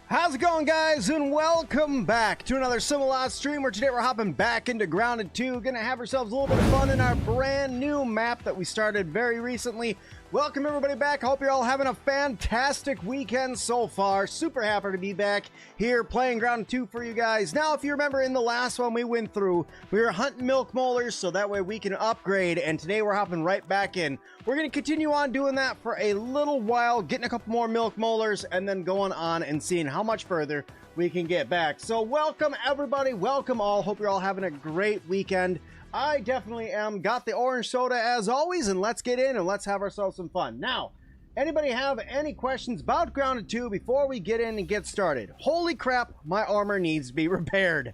How's it going, guys, and welcome back to another Sim-Alot stream where today we're hopping back into Grounded 2. Gonna have ourselves a little bit of fun in our brand new map that we started very recently. Welcome everybody back. I hope you're all having a fantastic weekend so far. Super happy to be back here playing Grounded 2 for you guys. Now, if you remember in the last one we went through, we were hunting milk molars so that way we can upgrade, and today we're hopping right back in. We're going to continue on doing that for a little while, getting a couple more milk molars, and then going on and seeing how much further we can get back. So welcome everybody, welcome all. Hope you're all having a great weekend. I definitely am. Got the orange soda as always, and let's get in and let's have ourselves some fun. Now, anybody have any questions about Grounded 2 before we get in and get started? Holy crap, my armor needs to be repaired.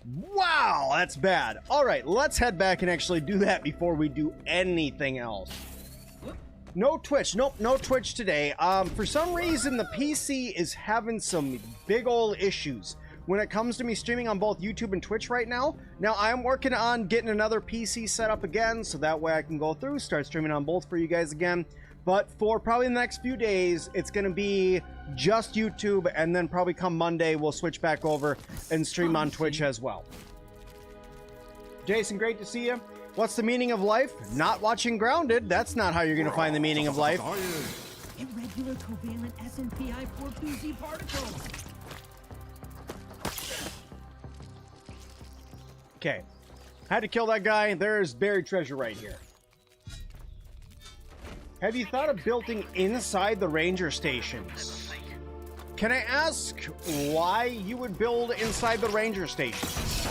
Wow, that's bad. All right, let's head back and actually do that before we do anything else. No Twitch. Nope, no Twitch today. For some reason, the PC is having some big old issues when it comes to me streaming on both YouTube and Twitch right now. Now, I'm working on getting another PC set up again, so that way I can go through, start streaming on both for you guys again. But for probably the next few days, it's going to be just YouTube, and then probably come Monday, we'll switch back over and stream on Twitch as well. Jason, great to see you. What's the meaning of life? Not watching Grounded. That's not how you're going to find the meaning of life. Irregular covalent SNPI 42Z particles. Okay, had to kill that guy. There's buried treasure right here. Have you thought of building inside the ranger stations? Can I ask why you would build inside the ranger stations?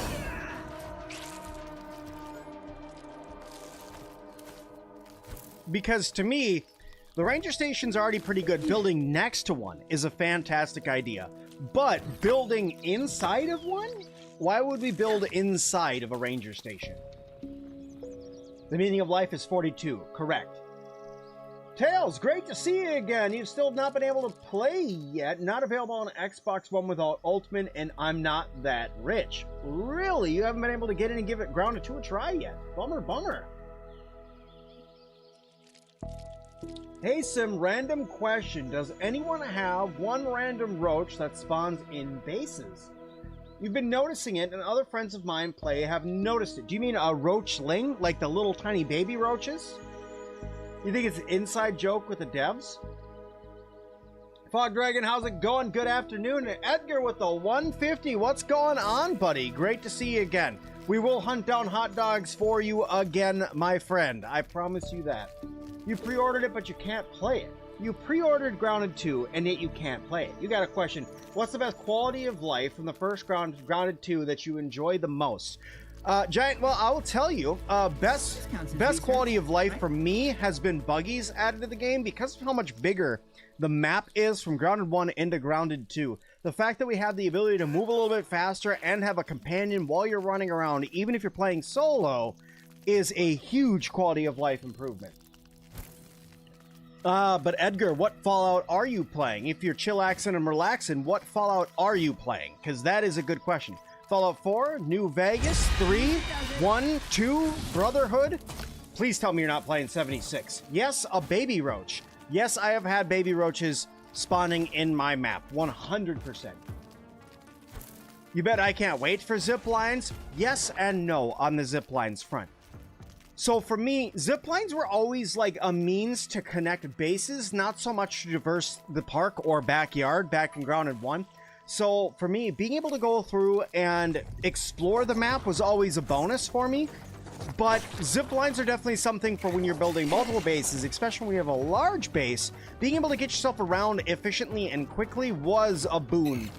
Because to me, the ranger station's already pretty good. Building next to one is a fantastic idea. But building inside of one? Why would we build inside of a ranger station? The meaning of life is 42. Correct. Tails, great to see you again. You've still not been able to play yet. Not available on Xbox One without Ultimate, and I'm not that rich. Really? You haven't been able to get in and give it Grounded 2 a try yet? Bummer, bummer. Hey, Sim, random question. Does anyone have one random roach that spawns in bases? You've been noticing it, and other friends of mine play have noticed it. Do you mean a roachling? Like the little tiny baby roaches? You think it's an inside joke with the devs? Fog Dragon, how's it going? Good afternoon. And Edgar with the 150. What's going on, buddy? Great to see you again. We will hunt down hot dogs for you again, my friend. I promise you that. You pre-ordered it, but you can't play it. You pre-ordered Grounded 2, and yet you can't play it. You got a question. What's the best quality of life from the first Grounded 2 that you enjoy the most? Giant, well, I will tell you, best quality of life for me has been buggies added to the game because of how much bigger the map is from Grounded 1 into Grounded 2. The fact that we have the ability to move a little bit faster and have a companion while you're running around, even if you're playing solo, is a huge quality of life improvement. But Edgar, what Fallout are you playing? If you're chillaxing and relaxing, what Fallout are you playing? Because that is a good question. Fallout 4, New Vegas, 3, 1, 2, Brotherhood. Please tell me you're not playing 76. Yes, a baby roach. Yes, I have had baby roaches spawning in my map, 100%. You bet I can't wait for zip lines? Yes and no on the zip lines front. So for me, zip lines were always like a means to connect bases, not so much to traverse the park or backyard back in Grounded 1. So for me, being able to go through and explore the map was always a bonus for me. But zip lines are definitely something for when you're building multiple bases, especially when you have a large base. Being able to get yourself around efficiently and quickly was a boon.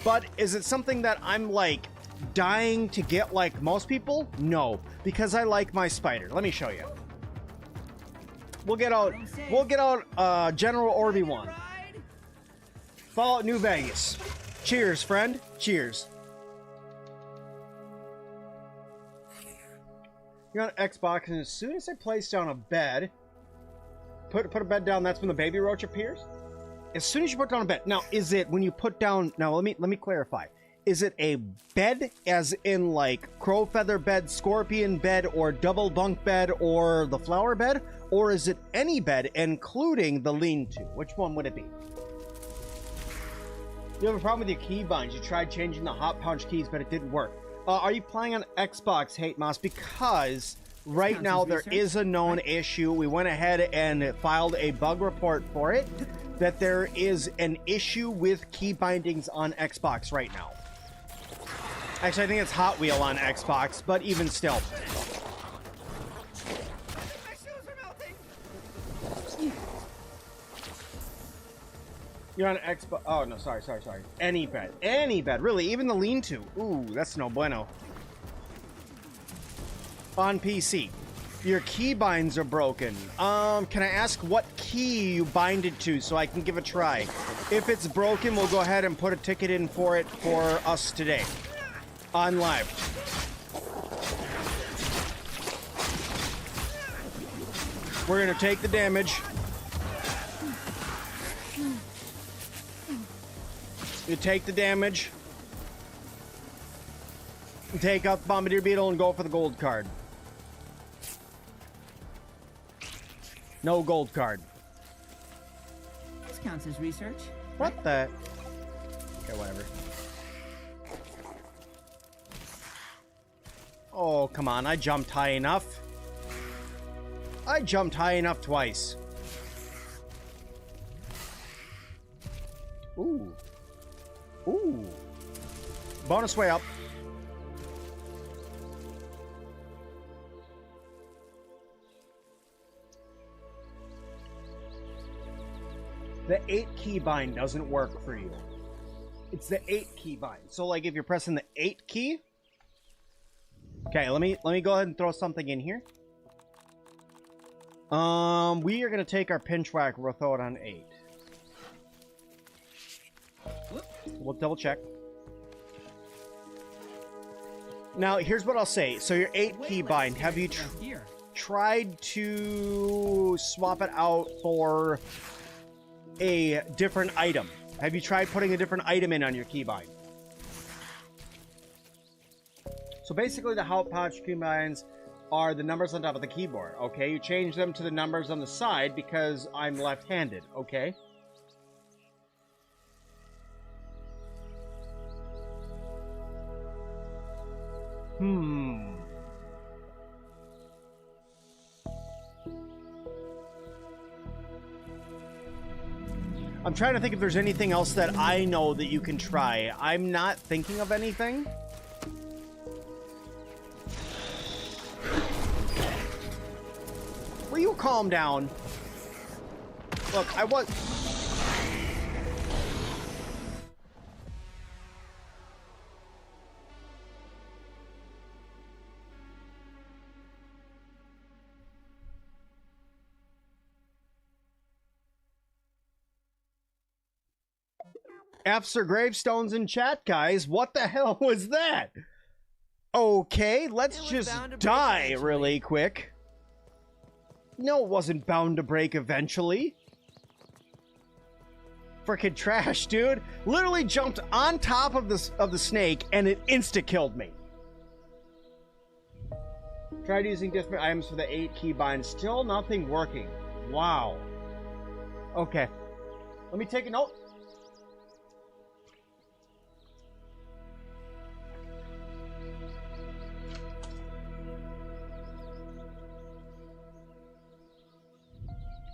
But is it something that I'm like dying to get like most people? No, because I like my spider. Let me show you. We'll get out General Orby 1. Fallout New Vegas. Cheers, friend. Cheers. You're on Xbox, and as soon as I place down a bed, put a bed down, that's when the baby roach appears? As soon as you put down a bed. Now, is it when you put down... Now, let me clarify. Is it a bed, as in like crow feather bed, scorpion bed, or double bunk bed, or the flower bed? Or is it any bed, including the lean-to? Which one would it be? You have a problem with your keybinds. You tried changing the hot punch keys, but it didn't work. Are you playing on Xbox, Hate Moss? Because right now there is a known issue. We went ahead and filed a bug report for it, that there is an issue with key bindings on Xbox right now. Actually, I think it's Hot Wheel on Xbox, but even still. You're on Xbox. Oh, no, sorry. Any bed. Really, even the lean-to. Ooh, that's no bueno. On PC. Your key binds are broken. Can I ask what key you binded to so I can give a try? If it's broken, we'll go ahead and put a ticket in for it for us today. On live. We're gonna take the damage. You take the damage. Take out the Bombardier Beetle and go for the gold card. No gold card. This counts as research. What the? Okay, whatever. Oh, come on. I jumped high enough. I jumped high enough twice. Ooh. Ooh. Bonus way up. The 8 key bind doesn't work for you. It's the 8 key bind. So like if you're pressing the 8 key. Okay, let me go ahead and throw something in here. We are gonna take our pinch whack, we'll throw it on 8. We'll double check. Now, here's what I'll say. So your 8 key bind, have you tried to swap it out for a different item? Have you tried putting a different item in on your keybind? So basically the hot punch keybinds are the numbers on top of the keyboard, okay? You change them to the numbers on the side because I'm left-handed, okay? I'm trying to think if there's anything else that I know that you can try. I'm not thinking of anything. Will you calm down? Look, I was... F's or gravestones in chat, guys. What the hell was that? Okay, let's just die really quick. No, it wasn't bound to break eventually. Frickin' trash, dude. Literally jumped on top of the snake and it insta-killed me. Tried using different items for the 8 keybinds. Still nothing working. Wow. Okay. Let me take a note.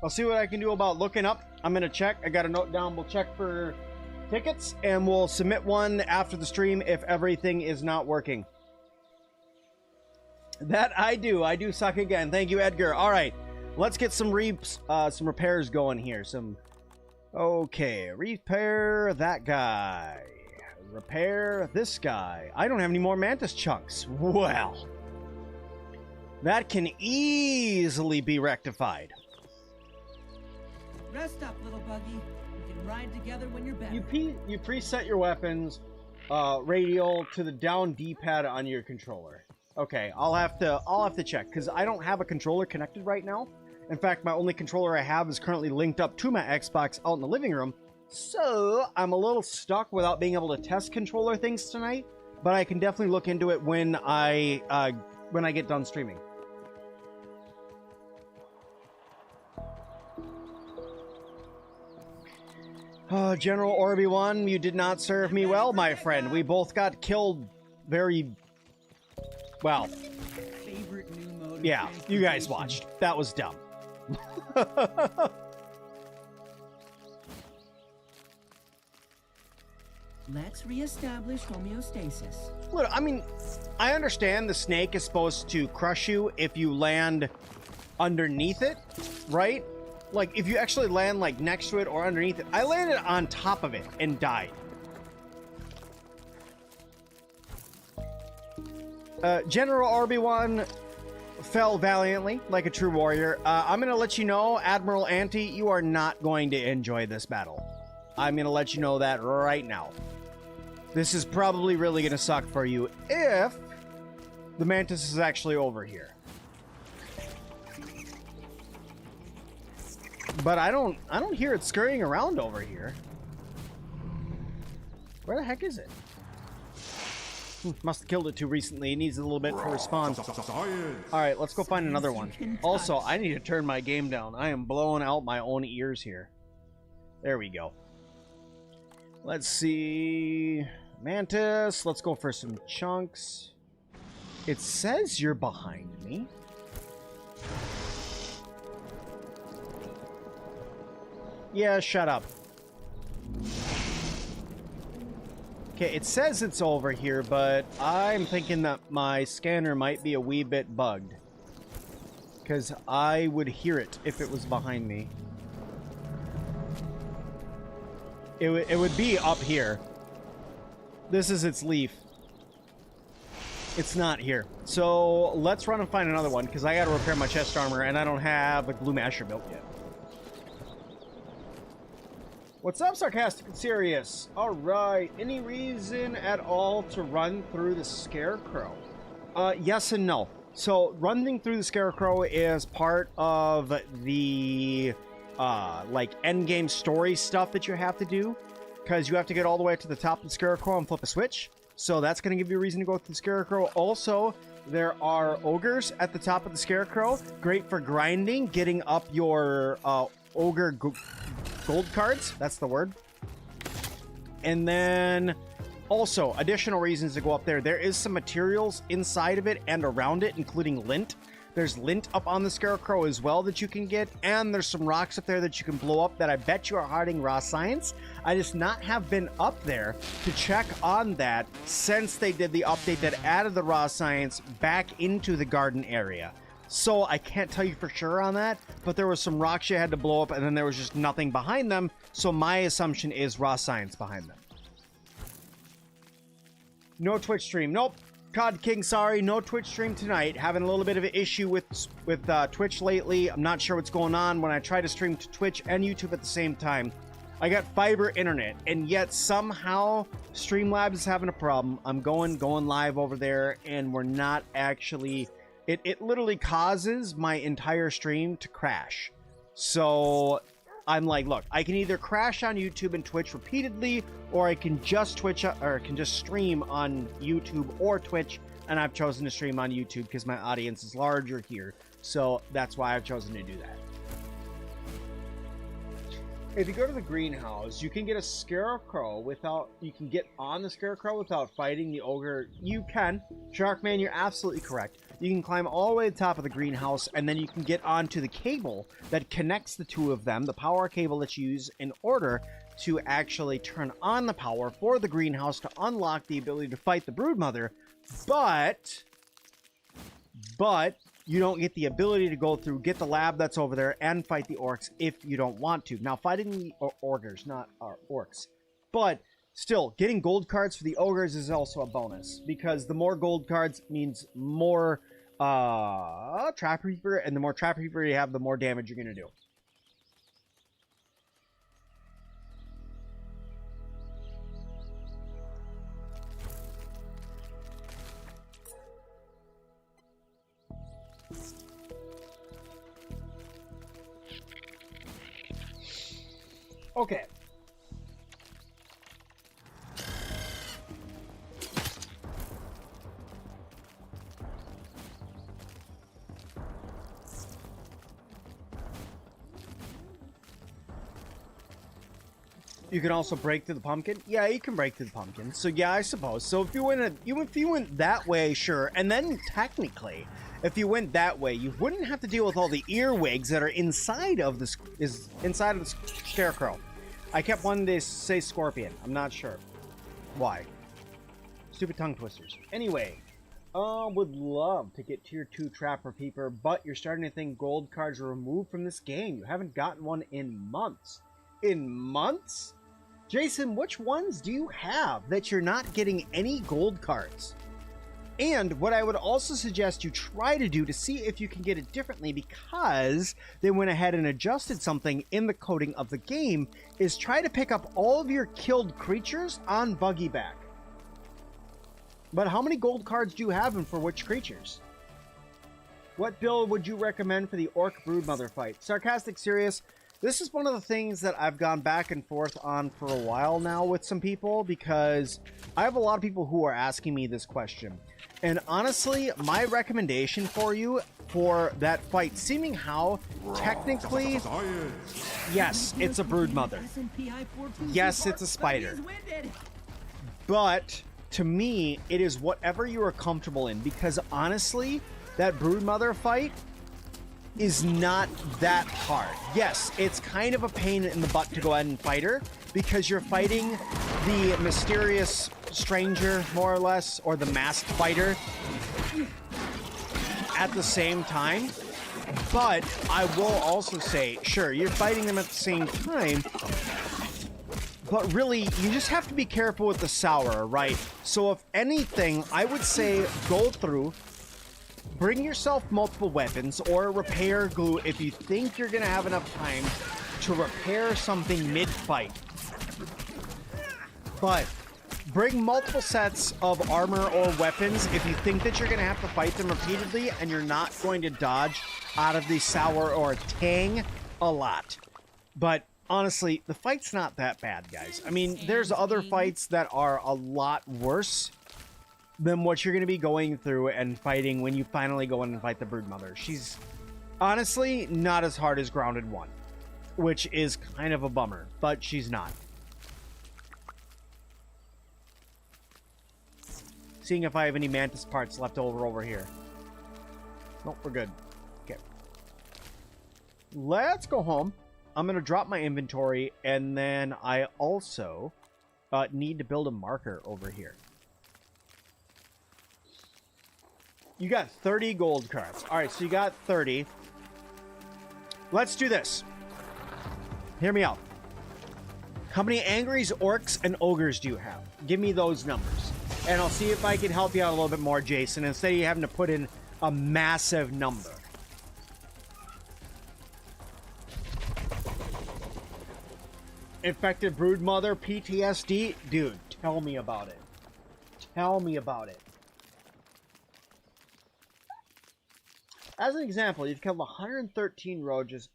I'll see what I can do about looking up. I'm going to check. I got a note down. We'll check for tickets, and we'll submit one after the stream if everything is not working. That I do. I do suck again. Thank you, Edgar. All right. Let's get some repairs going here. Okay. Repair that guy. Repair this guy. I don't have any more mantis chunks. Well. That can easily be rectified. Rest up, little buggy. We can ride together when you're better. You preset your weapons radial to the down D-pad on your controller. Okay, I'll have to check because I don't have a controller connected right now. In fact, my only controller I have is currently linked up to my Xbox out in the living room. So I'm a little stuck without being able to test controller things tonight. But I can definitely look into it when I get done streaming. General Orby 1, you did not serve me well, my friend. We both got killed very well. Favorite new mode of Yeah, you guys transportation. watched. That was dumb. Let's reestablish homeostasis. Look, I mean, I understand the snake is supposed to crush you if you land underneath it, right? Like, if you actually land, like, next to it or underneath it. I landed on top of it and died. General Orby-1 fell valiantly, like a true warrior. I'm gonna let you know, Admiral Ante, you are not going to enjoy this battle. I'm gonna let you know that right now. This is probably really gonna suck for you if the mantis is actually over here. But I don't hear it scurrying around over here. Where the heck is it? Must have killed it too recently. It needs a little bit for respawn. Alright, let's go find another one. Also, I need to turn my game down. I am blowing out my own ears here. There we go. Let's see. Mantis. Let's go for some chunks. It says you're behind me. Yeah, shut up. Okay, it says it's over here, but I'm thinking that my scanner might be a wee bit bugged. Because I would hear it if it was behind me. It would be up here. This is its leaf. It's not here. So let's run and find another one, because I gotta repair my chest armor, and I don't have a glue masher built yet. What's up, Sarcastic and Serious? Alright, any reason at all to run through the Scarecrow? Yes and no. So, running through the Scarecrow is part of the, like, endgame story stuff that you have to do. Because you have to get all the way to the top of the Scarecrow and flip a switch. So that's going to give you a reason to go through the Scarecrow. Also, there are ogres at the top of the Scarecrow. Great for grinding, getting up your ogre gold cards. That's the word. And then also additional reasons to go up there. There is some materials inside of it and around it, including lint. There's lint up on the Scarecrow as well that you can get, and there's some rocks up there that you can blow up that I bet you are hiding raw science. I just not have been up there to check on that since they did the update that added the raw science back into the garden area. So I can't tell you for sure on that, but there was some rocks you had to blow up, and then there was just nothing behind them, so my assumption is raw science behind them. No Twitch stream. Nope. COD King, sorry. No Twitch stream tonight. Having a little bit of an issue with Twitch lately. I'm not sure what's going on. When I try to stream to Twitch and YouTube at the same time, I got fiber internet, and yet somehow Streamlabs is having a problem. I'm going live over there, and we're not actually... It literally causes my entire stream to crash. So I'm like, look, I can either crash on YouTube and Twitch repeatedly, or I can just stream on YouTube or Twitch, and I've chosen to stream on YouTube because my audience is larger here. So that's why I've chosen to do that. If you go to the greenhouse, you can get a Scarecrow without... You can get on the Scarecrow without fighting the ogre. You can. Sharkman, you're absolutely correct. You can climb all the way to the top of the greenhouse, and then you can get onto the cable that connects the two of them, the power cable that you use in order to actually turn on the power for the greenhouse to unlock the ability to fight the Broodmother. But you don't get the ability to go through, get the lab that's over there, and fight the orcs if you don't want to. Now, fighting the ogres, not orcs. But still, getting gold cards for the ogres is also a bonus, because the more gold cards means more Trap Reaper, and the more Trap Reaper you have, the more damage you're going to do. Okay. You can also break through the pumpkin. Yeah, you can break through the pumpkin. So yeah, I suppose. So if you went that way, sure. And then technically, if you went that way, you wouldn't have to deal with all the earwigs that are inside of the Scarecrow. I kept wanting to say scorpion. I'm not sure why. Stupid tongue twisters. Anyway, would love to get tier 2 Trapper Peeper, but you're starting to think gold cards are removed from this game. You haven't gotten one in months. In months? Jason, which ones do you have that you're not getting any gold cards? And what I would also suggest you try to do to see if you can get it differently, because they went ahead and adjusted something in the coding of the game, is try to pick up all of your killed creatures on Buggy Back. But how many gold cards do you have and for which creatures? What build would you recommend for the Orc Broodmother fight? Sarcastic, serious. This is one of the things that I've gone back and forth on for a while now with some people, because I have a lot of people who are asking me this question. And honestly, my recommendation for you for that fight, seeming how technically, yes, it's a Broodmother. Yes, it's a spider. But to me, it is whatever you are comfortable in, because honestly, that Broodmother fight is not that hard. Yes, it's kind of a pain in the butt to go ahead and fight her, because you're fighting the mysterious stranger, more or less, or the masked fighter at the same time. But I will also say, sure, you're fighting them at the same time, but really, you just have to be careful with the Sour, right? So if anything, I would say go through, bring yourself multiple weapons, or repair glue if you think you're going to have enough time to repair something mid-fight. But bring multiple sets of armor or weapons if you think that you're going to have to fight them repeatedly and you're not going to dodge out of the Sour or Tang a lot. But honestly, the fight's not that bad, guys. I mean, there's other fights that are a lot worse than what you're going to be going through and fighting when you finally go in and fight the Broodmother. She's honestly not as hard as Grounded 1, which is kind of a bummer, but she's not. Seeing if I have any mantis parts left over here. Nope, we're good. Okay. Let's go home. I'm going to drop my inventory, and then I also need to build a marker over here. You got 30 gold cards. All right, so you got 30. Let's do this. Hear me out. How many Angries, Orcs, and Ogres do you have? Give me those numbers. And I'll see if I can help you out a little bit more, Jason, instead of you having to put in a massive number. Infected Broodmother, PTSD? Dude, tell me about it. Tell me about it. As an example, you've killed 113 roaches,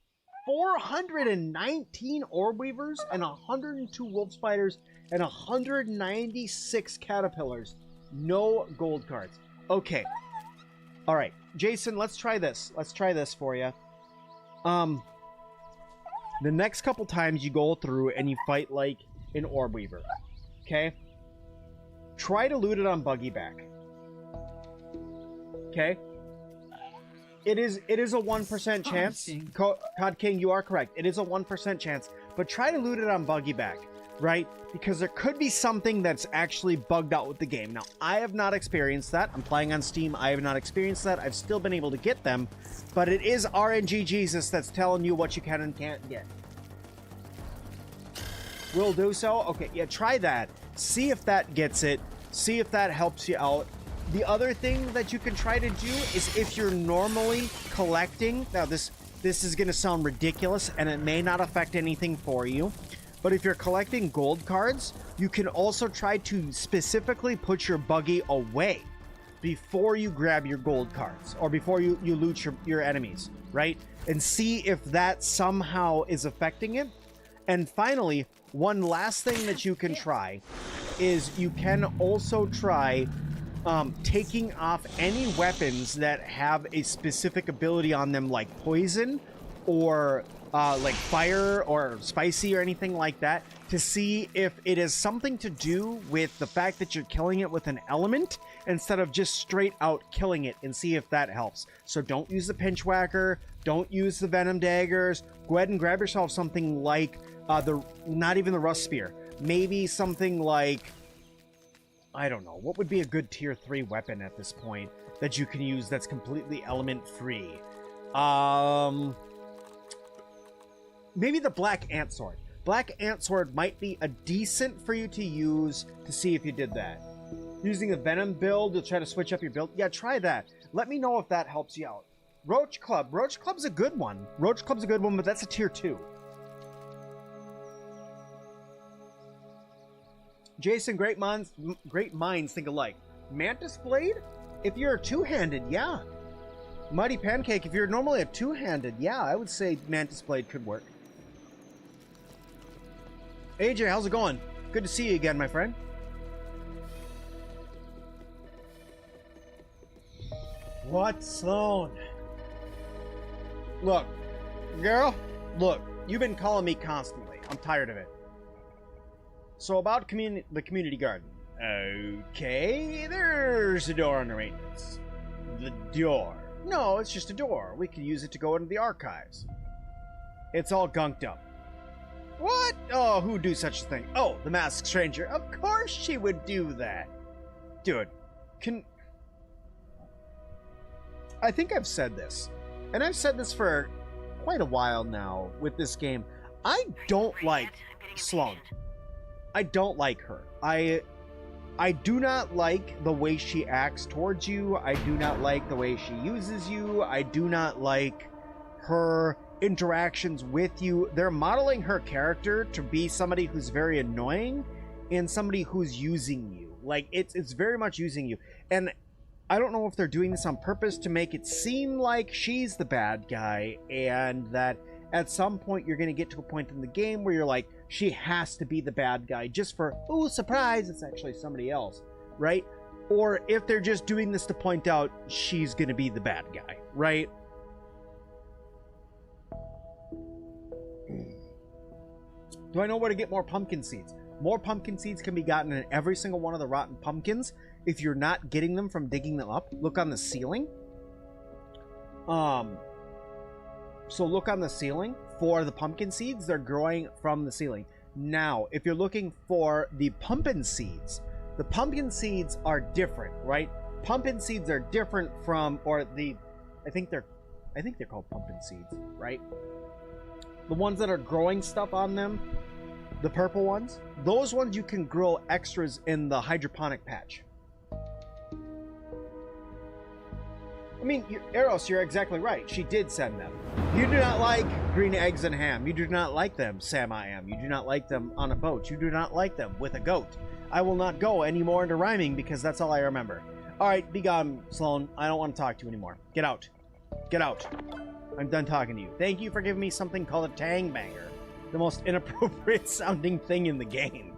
419 orb weavers, and 102 wolf spiders, and 196 caterpillars. No gold cards. Okay. All right, Jason, let's try this. Let's try this for you. The next couple times you go through and you fight like an orb weaver, okay? Try to loot it on Buggy Back. Okay? It is a 1% chance. Cod King, you are correct. It is a 1% chance. But try to loot it on Buggy Back, right? Because there could be something that's actually bugged out with the game. Now, I have not experienced that. I'm playing on Steam. I have not experienced that. I've still been able to get them. But it is RNG Jesus that's telling you what you can and can't get. Will do so? Okay, yeah, try that. See if that gets it. See if that helps you out. The other thing that you can try to do is if you're normally collecting, now this is going to sound ridiculous and it may not affect anything for you, but if you're collecting gold cards, you can also try to specifically put your buggy away before you grab your gold cards or before you loot your enemies, right? And see if that somehow is affecting it. And finally, one last thing that you can try is you can also try taking off any weapons that have a specific ability on them, like poison or like fire or spicy or anything like that. to see if it is something to do with the fact that you're killing it with an element instead of just straight out killing it, and see if that helps. So don't use the pinch whacker, don't use the venom daggers. Go ahead and grab yourself something like not even the rust spear. Maybe something like, I don't know, what would be a good tier 3 weapon at this point that you can use that's completely element free? Maybe the black ant sword. Black ant sword might be a decent for you to use to see if you did that. Using the venom build to try to switch up your build. Yeah, try that. Let me know if that helps you out. Roach Club. Roach Club's a good one. Roach Club's a good one, but that's a tier 2. Jason, great minds think alike. Mantis Blade? If you're two-handed, yeah. Mighty Pancake, if you're normally a two-handed, yeah, I would say Mantis Blade could work. AJ, how's it going? Good to see you again, my friend. What, Sloan? Look, girl, look, you've been calling me constantly. I'm tired of it. So about the community garden. Okay, there's a door under maintenance. The door. No, it's just a door. We could use it to go into the archives. It's all gunked up. What? Oh, who'd do such a thing? Oh, the masked stranger. Of course she would do that. Dude, I think I've said this. And I've said this for quite a while now with this game. I don't like Sloan. I don't like her. I do not like the way she acts towards you. I do not like the way she uses you. I do not like her interactions with you. They're modeling her character to be somebody who's very annoying and somebody who's using you. Like, it's very much using you. And I don't know if they're doing this on purpose to make it seem like she's the bad guy, and that at some point you're going to get to a point in the game where you're like, she has to be the bad guy just for, ooh, surprise, it's actually somebody else, right? Or if they're just doing this to point out she's going to be the bad guy, right? Do I know where to get more pumpkin seeds? More pumpkin seeds can be gotten in every single one of the rotten pumpkins. If you're not getting them from digging them up, look on the ceiling. So look on the ceiling for the pumpkin seeds. They're growing from the ceiling. Now, if you're looking for the pumpkin seeds are different, right? Pumpkin seeds are different from, I think they're called pumpkin seeds, right? The ones that are growing stuff on them, the purple ones, those ones you can grow extras in the hydroponic patch. I mean, Eros, you're exactly right. She did send them. You do not like green eggs and ham. You do not like them, Sam I Am. You do not like them on a boat. You do not like them with a goat. I will not go any more into rhyming because that's all I remember. All right, be gone, Sloan. I don't want to talk to you anymore. Get out. Get out. I'm done talking to you. Thank you for giving me something called a tang banger. The most inappropriate sounding thing in the game.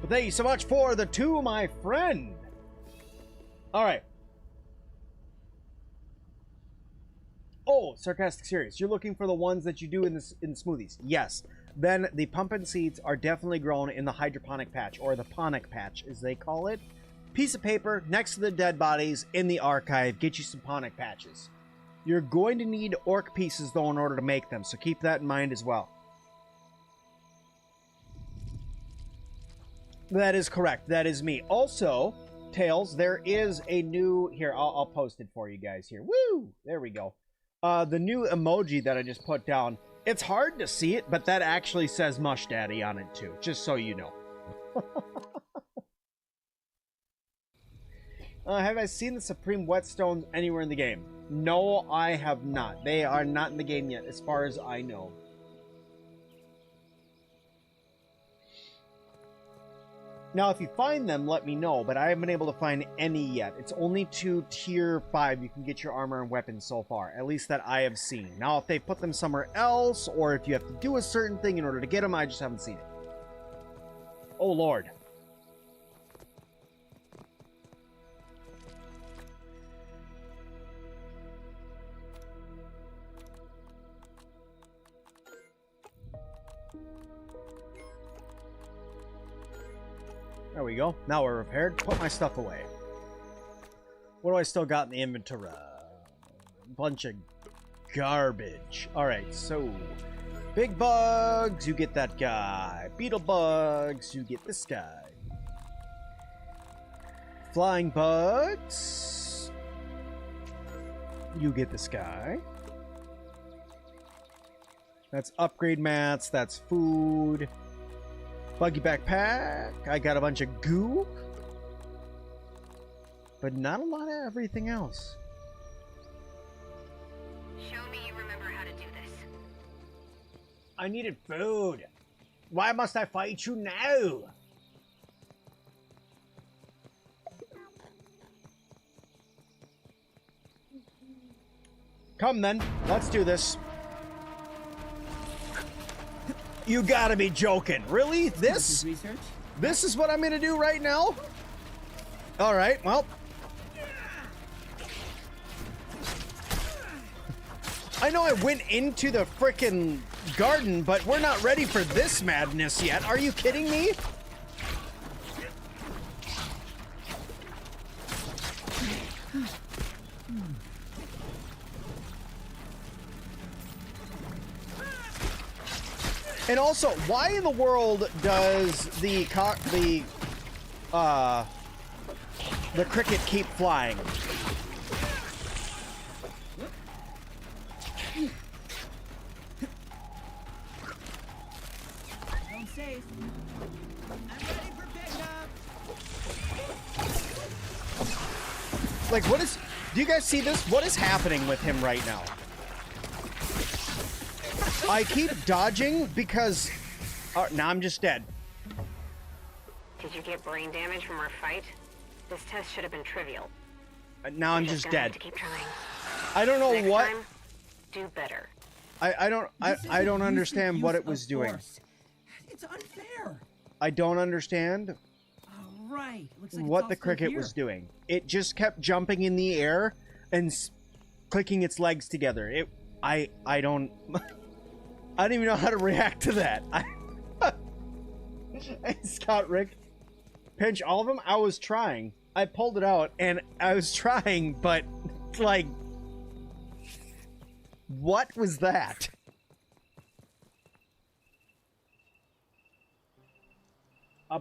But thank you so much for the 2, my friend. All right. Oh, sarcastic serious. You're looking for the ones that you do in smoothies. Yes. Then the pumpkin seeds are definitely grown in the hydroponic patch, or the ponic patch, as they call it. Piece of paper next to the dead bodies in the archive. Get you some ponic patches. You're going to need orc pieces, though, in order to make them, so keep that in mind as well. That is correct. That is me. Also, Tails, there is a new... Here, I'll post it for you guys here. Woo! There we go. The new emoji that I just put down. It's hard to see it, but that actually says Mush Daddy on it, too. Just so you know. Have I seen the Supreme Whetstones anywhere in the game? No, I have not. They are not in the game yet, as far as I know. Now, if you find them, let me know, but I haven't been able to find any yet. It's only to tier 5 you can get your armor and weapons so far, at least that I have seen. Now, if they put them somewhere else, or if you have to do a certain thing in order to get them, I just haven't seen it. Oh, Lord. There we go. Now we're repaired. Put my stuff away. What do I still got in the inventory? Bunch of garbage. Alright, so... Big bugs, you get that guy. Beetle bugs, you get this guy. Flying bugs, you get this guy. That's upgrade mats, that's food. Buggy backpack, I got a bunch of goo. But not a lot of everything else. Show me you remember how to do this. I needed food. Why must I fight you now? Come then, let's do this. You gotta be joking. Really? This is what I'm gonna do right now? Alright, well. I know I went into the frickin' garden, but we're not ready for this madness yet. Are you kidding me? And also, why in the world does the cricket keep flying? Home safe. I'm ready for pickup. Like, what is... Do you guys see this? What is happening with him right now? I keep dodging because... now I'm just dead. Did you get brain damage from our fight? This test should have been trivial. Now I'm just dead. To keep trying. I don't know Next what... time, do better. I don't understand what it was doing. It's unfair. I don't understand Right. Looks like what the cricket was doing. It just kept jumping in the air and clicking its legs together. I don't... I don't even know how to react to that. Scott, Rick, pinch all of them. I was trying. I pulled it out, and I was trying, but, like... What was that?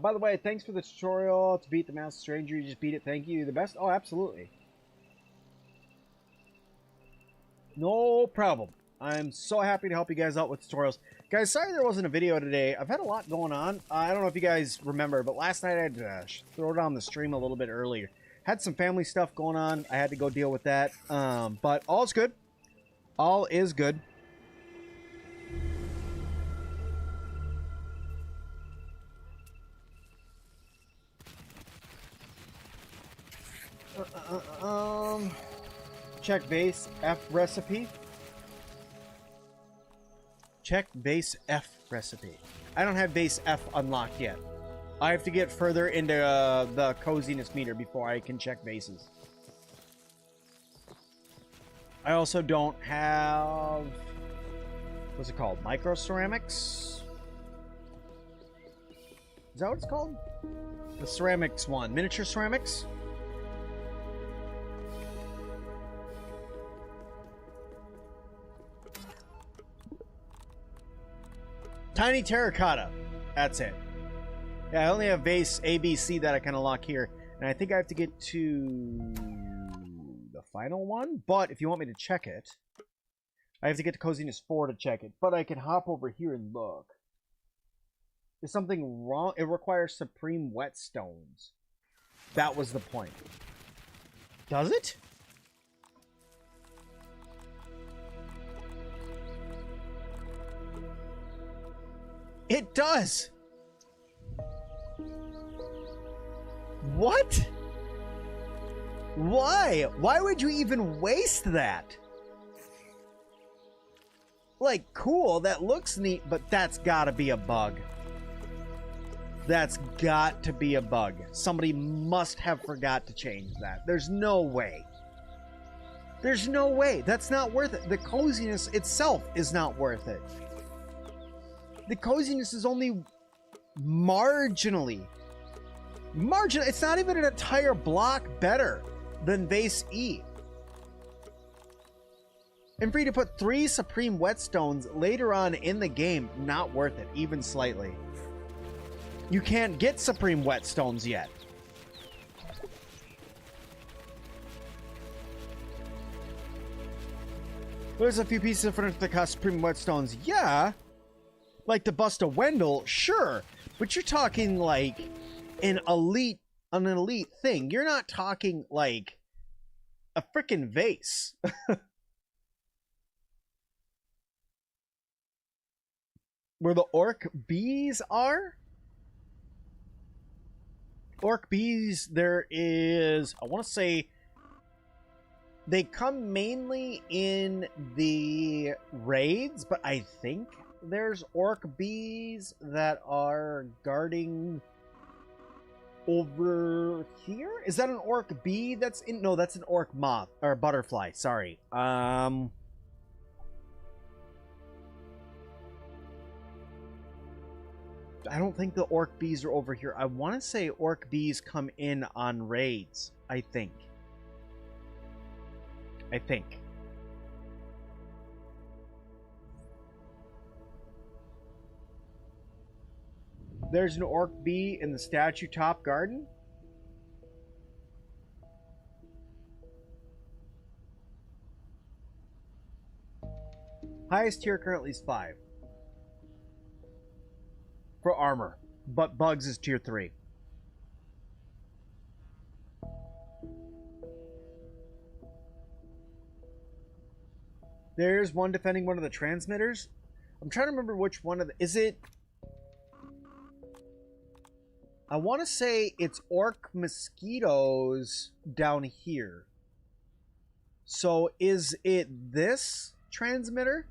By the way, thanks for the tutorial to beat the Masked Stranger. You just beat it. Thank you. The best? Oh, absolutely. No problem. I'm so happy to help you guys out with tutorials. Guys, sorry there wasn't a video today. I've had a lot going on. I don't know if you guys remember, but last night I had to throw down the stream a little bit earlier. Had some family stuff going on. I had to go deal with that. But all's good. All is good. Check base F recipe. Check base F recipe. I don't have base F unlocked yet. I have to get further into the coziness meter before I can check bases. I also don't have... What's it called? Micro ceramics? Is that what it's called? The ceramics one. Miniature ceramics? Tiny terracotta. That's it. Yeah, I only have base A, B, C that I can unlock here. And I think I have to get to the final one. But if you want me to check it, I have to get to Coziness 4 to check it. But I can hop over here and look. Is something wrong? It requires supreme whetstones. That was the point. Does it? It does! What? Why? Why would you even waste that? Like, cool, that looks neat, but that's gotta be a bug. That's got to be a bug. Somebody must have forgot to change that. There's no way. There's no way. That's not worth it. The coziness itself is not worth it. The coziness is only marginally. It's not even an entire block better than base E. And for you to put 3 Supreme Whetstones later on in the game, not worth it, even slightly. You can't get Supreme Whetstones yet. There's a few pieces of furniture that cost Supreme Whetstones, yeah. Like to bust a Wendell, sure. But you're talking like an elite thing. You're not talking like a freaking vase. Where the orc bees are? Orc bees, there is, I want to say, they come mainly in the raids, but I think there's orc bees that are guarding over here. Is that an orc bee that's in? No, that's an orc moth or butterfly. Sorry. I don't think the orc bees are over here. I want to say orc bees come in on raids. I think. There's an orc bee in the statue top garden. Highest tier currently is 5. For armor, but bugs is tier 3. There's one defending one of the transmitters. I'm trying to remember which one of the... Is it... I want to say it's orc mosquitoes down here. So is it this transmitter?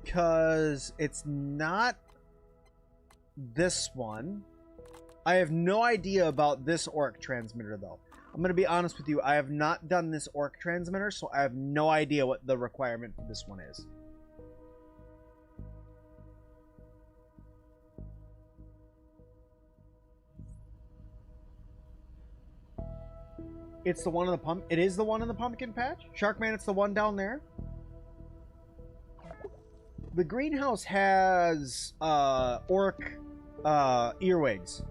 Because it's not this one. I have no idea about this orc transmitter, though. I'm going to be honest with you. I have not done this orc transmitter, so I have no idea what the requirement for this one is. It's the one in the pump. It is the one in the pumpkin patch. Sharkman, it's the one down there. The greenhouse has orc earwigs.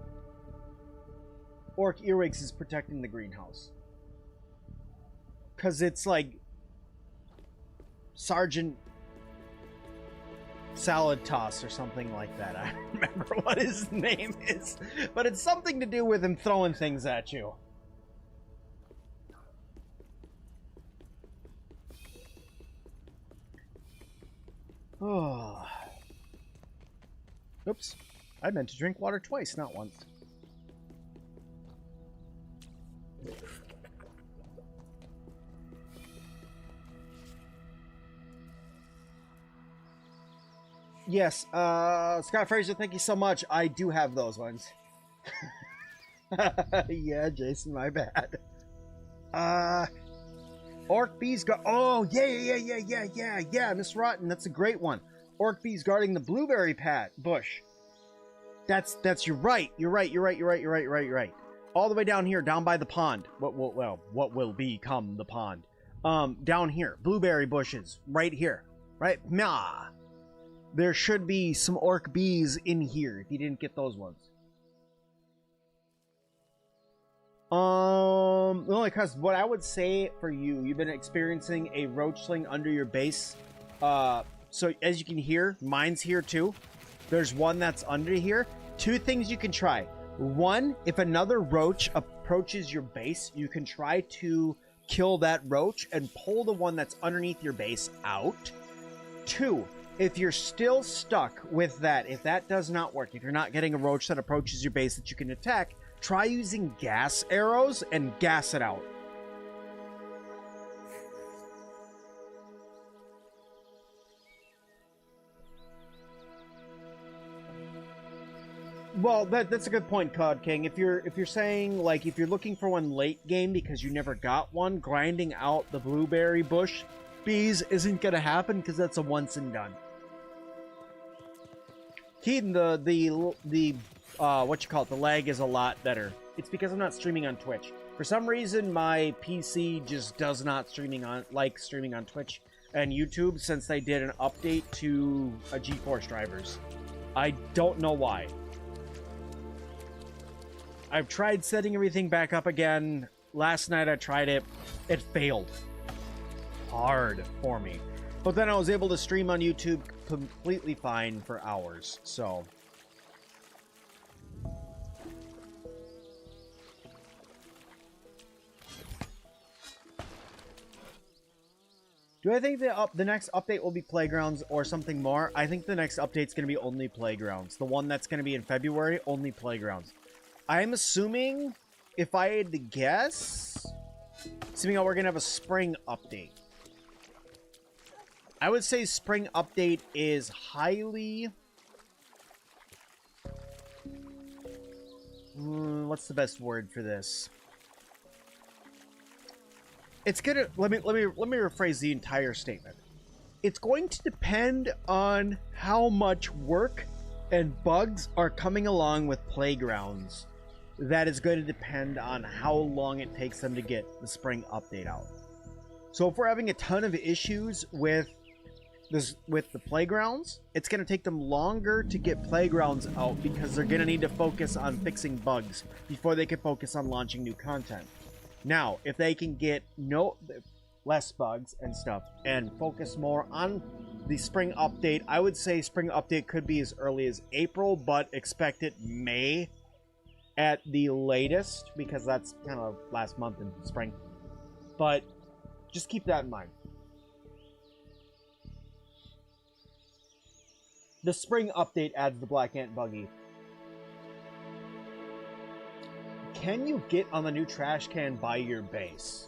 Orc earwigs is protecting the greenhouse. Because it's like Sergeant Salad Toss or something like that. I don't remember what his name is. But it's something to do with him throwing things at you. Oh. Oops. I meant to drink water twice, not once. Yes, Scott Fraser, thank you so much. I do have those ones. Yeah, Jason, my bad. Orc bees got. Oh, yeah, Miss Rotten, that's a great one. Orc bees guarding the blueberry bush. That's you're right. You're right. All the way down here, down by the pond. What will become the pond? Down here, blueberry bushes, right here, right? Nah. There should be some orc bees in here if you didn't get those ones. Only because what I would say for you've been experiencing a roachling under your base. So as you can hear, mine's here too. There's one that's under here. 2 things you can try. 1, if another roach approaches your base, you can try to kill that roach and pull the one that's underneath your base out. 2, if you're still stuck with that, if that does not work, if you're not getting a roach that approaches your base that you can attack, try using gas arrows and gas it out. Well, that's a good point, Cod King. If you're saying, like, if you're looking for one late game because you never got one, grinding out the blueberry bush bees isn't gonna happen because that's a once and done. Keaton, the what you call it, the lag is a lot better. It's because I'm not streaming on Twitch. For some reason, my PC just does not streaming on Twitch and YouTube since they did an update to GeForce drivers. I don't know why. I've tried setting everything back up again. Last night I tried it. It failed hard for me. But then I was able to stream on YouTube completely fine for hours, so... Do I think the next update will be Playgrounds or something more? I think the next update's going to be only Playgrounds. The one that's going to be in February, only Playgrounds. I'm assuming, if I had to guess, assuming we're going to have a spring update. I would say spring update is highly... what's the best word for this? It's gonna... Let me rephrase the entire statement. It's going to depend on how much work and bugs are coming along with Playgrounds. That is going to depend on how long it takes them to get the spring update out. So if we're having a ton of issues with the Playgrounds, it's going to take them longer to get Playgrounds out because they're going to need to focus on fixing bugs before they can focus on launching new content. Now, if they can get less bugs and stuff and focus more on the spring update, I would say spring update could be as early as April, but expect it May at the latest because that's kind of last month in spring. But just keep that in mind. The spring update adds the Black Ant Buggy. Can you get on the new trash can by your base?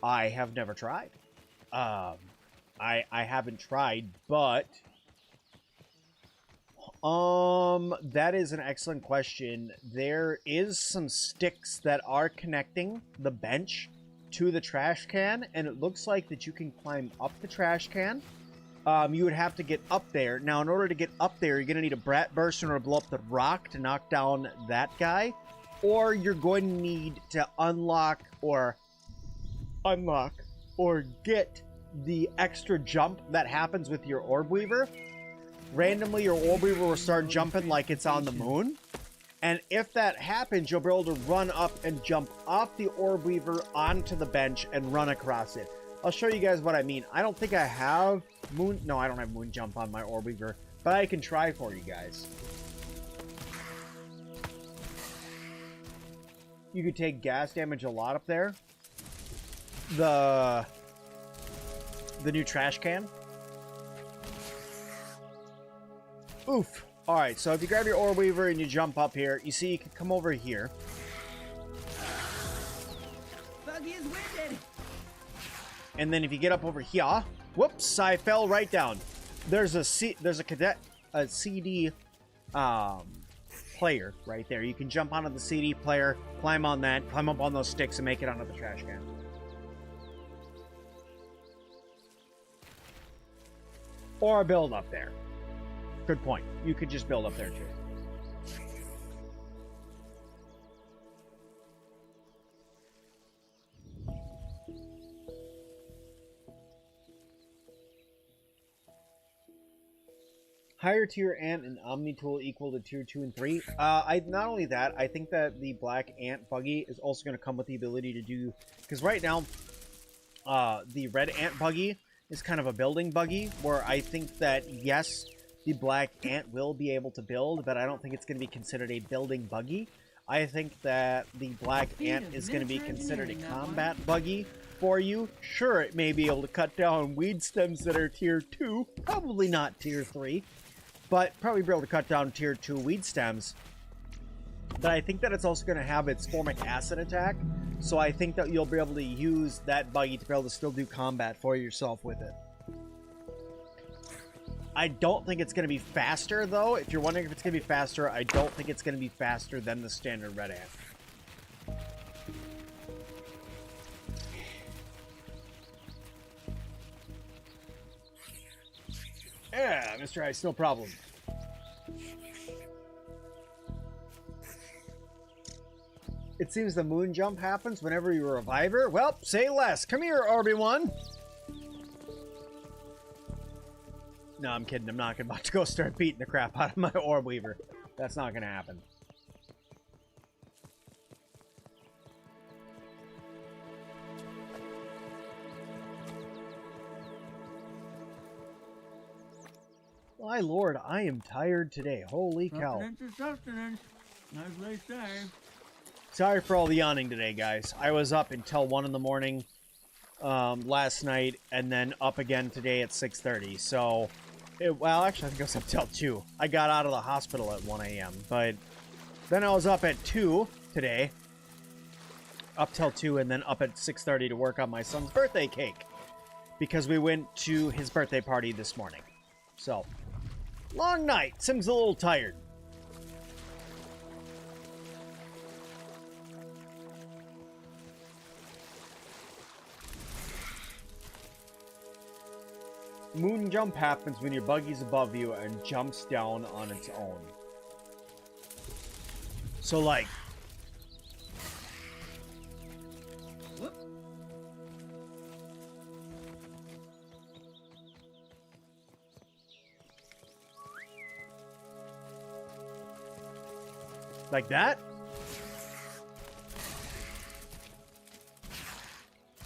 I have never tried. I haven't tried, but that is an excellent question. There is some sticks that are connecting the bench to the trash can, and it looks like that you can climb up the trash can. You would have to get up there. Now, in order to get up there, you're going to need a Brat Burst in order to blow up the rock to knock down that guy. Or you're going to need to unlock or get the extra jump that happens with your Orb Weaver. Randomly, your Orb Weaver will start jumping like it's on the moon. And if that happens, you'll be able to run up and jump off the Orb Weaver onto the bench and run across it. I'll show you guys what I mean. I don't think I have moon... No, I don't have moon jump on my Orb Weaver, but I can try for you guys. You could take gas damage a lot up there. The new trash can. Oof. Alright, so if you grab your Orb Weaver and you jump up here, you see you can come over here. Buggy is winded. And then if you get up over here, whoops, I fell right down. There's a CD player right there. You can jump onto the CD player, climb on that, climb up on those sticks, and make it onto the trash can. Or build up there. Good point. You could just build up there too. Higher tier ant and Omni tool equal to tier 2 and 3. Not only that, I think that the Black Ant Buggy is also going to come with the ability to do... Because right now, the Red Ant Buggy is kind of a building buggy, where I think that, yes, the Black Ant will be able to build, but I don't think it's going to be considered a building buggy. I think that the Black Ant is going to be considered a combat buggy for you. Sure, it may be able to cut down weed stems that are tier 2, probably not tier 3. But probably be able to cut down tier 2 weed stems. But I think that it's also going to have its formic acid attack. So I think that you'll be able to use that buggy to be able to still do combat for yourself with it. I don't think it's going to be faster, though. If you're wondering if it's going to be faster, I don't think it's going to be faster than the standard Red Ant. Yeah, Mr. Ice, no problem. It seems the moon jump happens whenever you revive her. Well, say less. Come here, Orby-1. No, I'm kidding. I'm not about to go start beating the crap out of my Orb Weaver. That's not going to happen. My lord, I am tired today. Holy cow. Sustenance is sustenance, as they say. Sorry for all the yawning today, guys. I was up until 1 in the morning last night, and then up again today at 6:30. So, well, actually, I think it was up till 2. I got out of the hospital at 1 a.m., but then I was up at 2 today, up till 2, and then up at 6:30 to work on my son's birthday cake, because we went to his birthday party this morning. So, long night. Sim's a little tired. Moon jump happens when your buggy's above you and jumps down on its own. So, like... Whoop. Like that?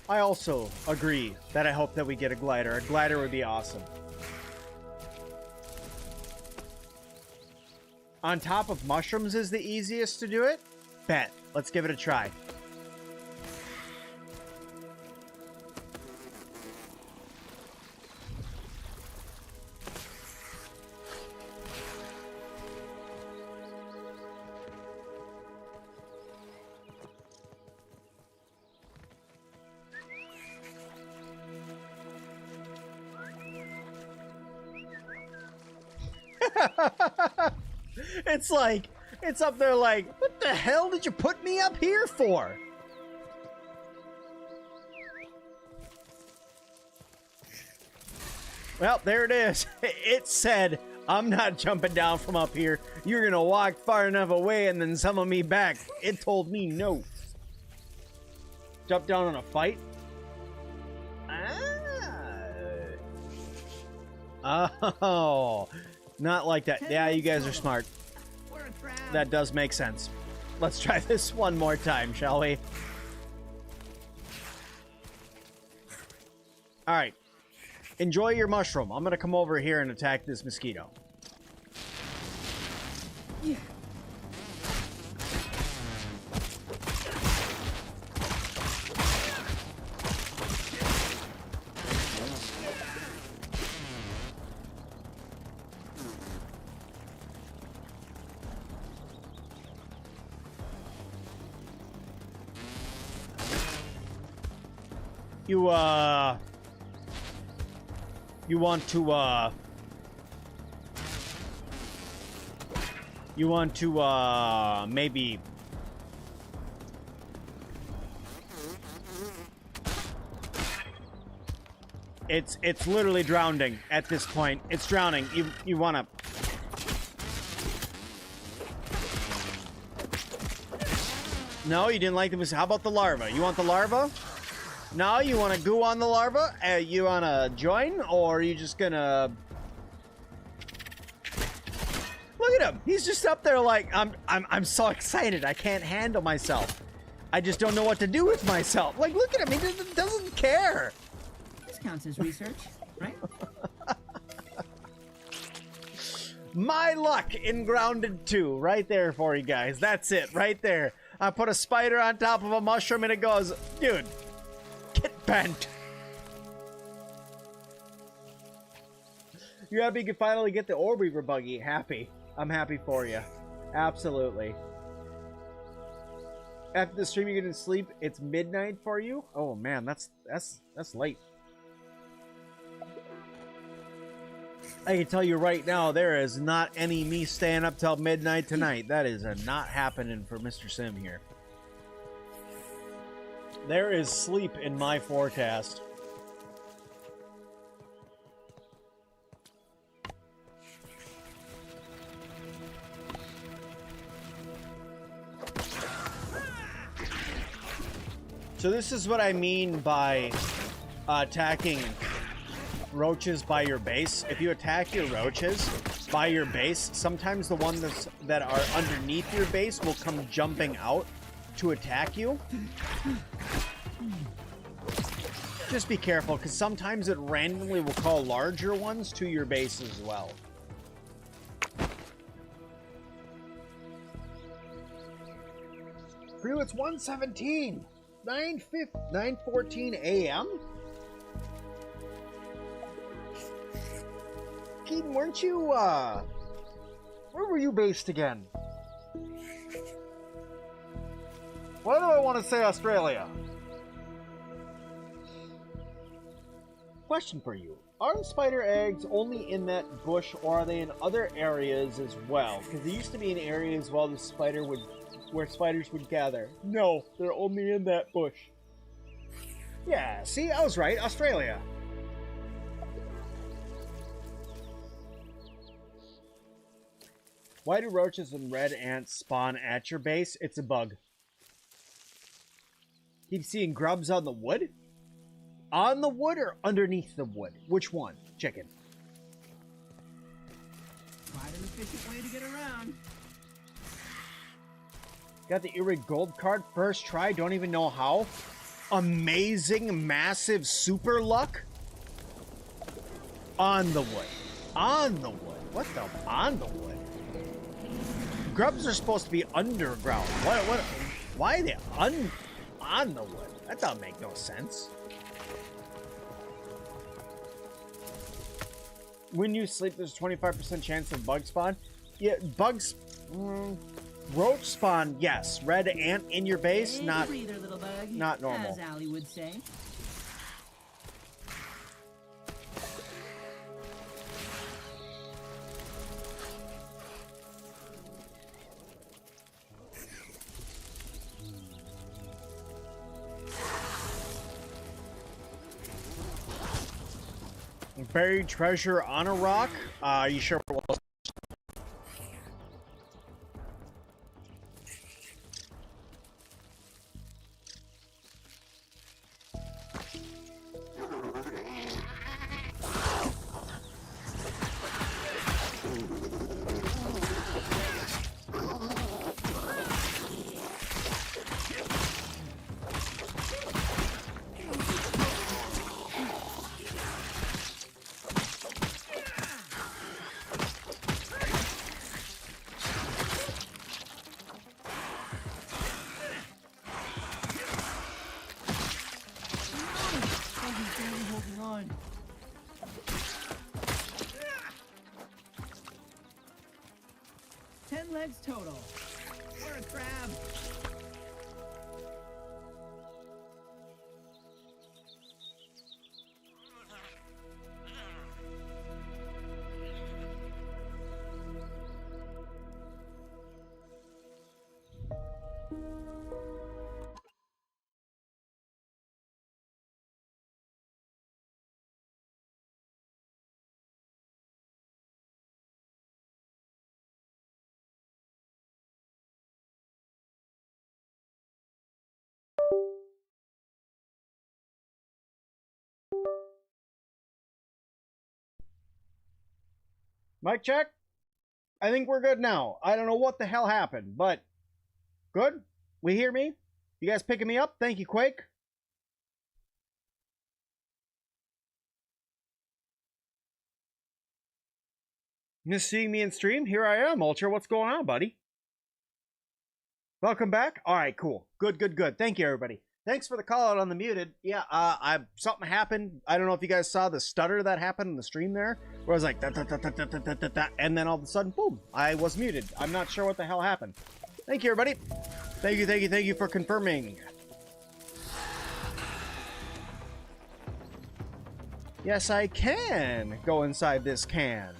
I also agree that I hope that we get a glider. A glider would be awesome. On top of mushrooms is the easiest to do it? Bet. Let's give it a try. It's like, it's up there like, what the hell did you put me up here for? Well, there it is. It said, I'm not jumping down from up here. You're gonna walk far enough away and then summon me back. It told me no. Jump down on a fight? Oh, not like that. Yeah, you guys are smart. We're a crowd. That does make sense. Let's try this one more time, shall we? All right. Enjoy your mushroom. I'm going to come over here and attack this mosquito. Yeah. You want to, maybe... It's literally drowning at this point. It's drowning. You wanna... No, you didn't like the mosquito. How about the larva? You want the larva? No, you want to goo on the larva? You want to join, or are you just gonna... Look at him. He's just up there like, I'm so excited. I can't handle myself. I just don't know what to do with myself. Like, look at him. He doesn't care. This counts as research, right? My luck in Grounded 2. Right there for you guys. That's it. Right there. I put a spider on top of a mushroom and it goes, dude, get bent. You happy you can finally get the Orb Weaver buggy? Happy. I'm happy for you. Absolutely. After the stream, you get to sleep. It's midnight for you. Oh man, that's late. I can tell you right now, there is not any me staying up till midnight tonight. That is not happening for Mr. Sim here. There is sleep in my forecast. So this is what I mean by attacking roaches by your base. If you attack your roaches by your base, sometimes the ones that are underneath your base will come jumping out to attack you. Just be careful, because sometimes it randomly will call larger ones to your base as well. Crew, it's 1:17. 9:14 a.m.? Keaton, weren't you, where were you based again? Why do I want to say Australia? Question for you. Are the spider eggs only in that bush, or are they in other areas as well? Because they used to be in areas where spiders would gather. No, they're only in that bush. Yeah, see, I was right. Australia. Why do roaches and red ants spawn at your base? It's a bug. Keep seeing grubs on the wood? On the wood or underneath the wood? Which one? Chicken. Quite an efficient way to get around. Got the Earwig Gold card first try. Don't even know how. Amazing, massive, super luck. On the wood. On the wood. What the? On the wood. Grubs are supposed to be underground. What? Why are they on the wood? That doesn't make no sense. When you sleep, there's a 25% chance of bug spawn. Yeah, bugs. Roach spawn, yes. Red ant in your base, not breather, little bug, not normal. as Allie would say. Buried treasure on a rock. Are you sure? On. 10 legs total. We're a crab. Mic check. I think we're good now. I don't know what the hell happened, but good. We hear me? You guys picking me up? Thank you, Quake. Miss seeing me in stream? Here I am, Ultra. What's going on, buddy? Welcome back. All right, cool. Good, good, good. Thank you, everybody. Thanks for the call out on the muted. Yeah, something happened. I don't know if you guys saw the stutter that happened in the stream there, where I was like, da, da, da, da, da, da, da, da, and then all of a sudden, boom, I was muted. I'm not sure what the hell happened. Thank you, everybody. Thank you, thank you, thank you for confirming. Yes, I can go inside this can.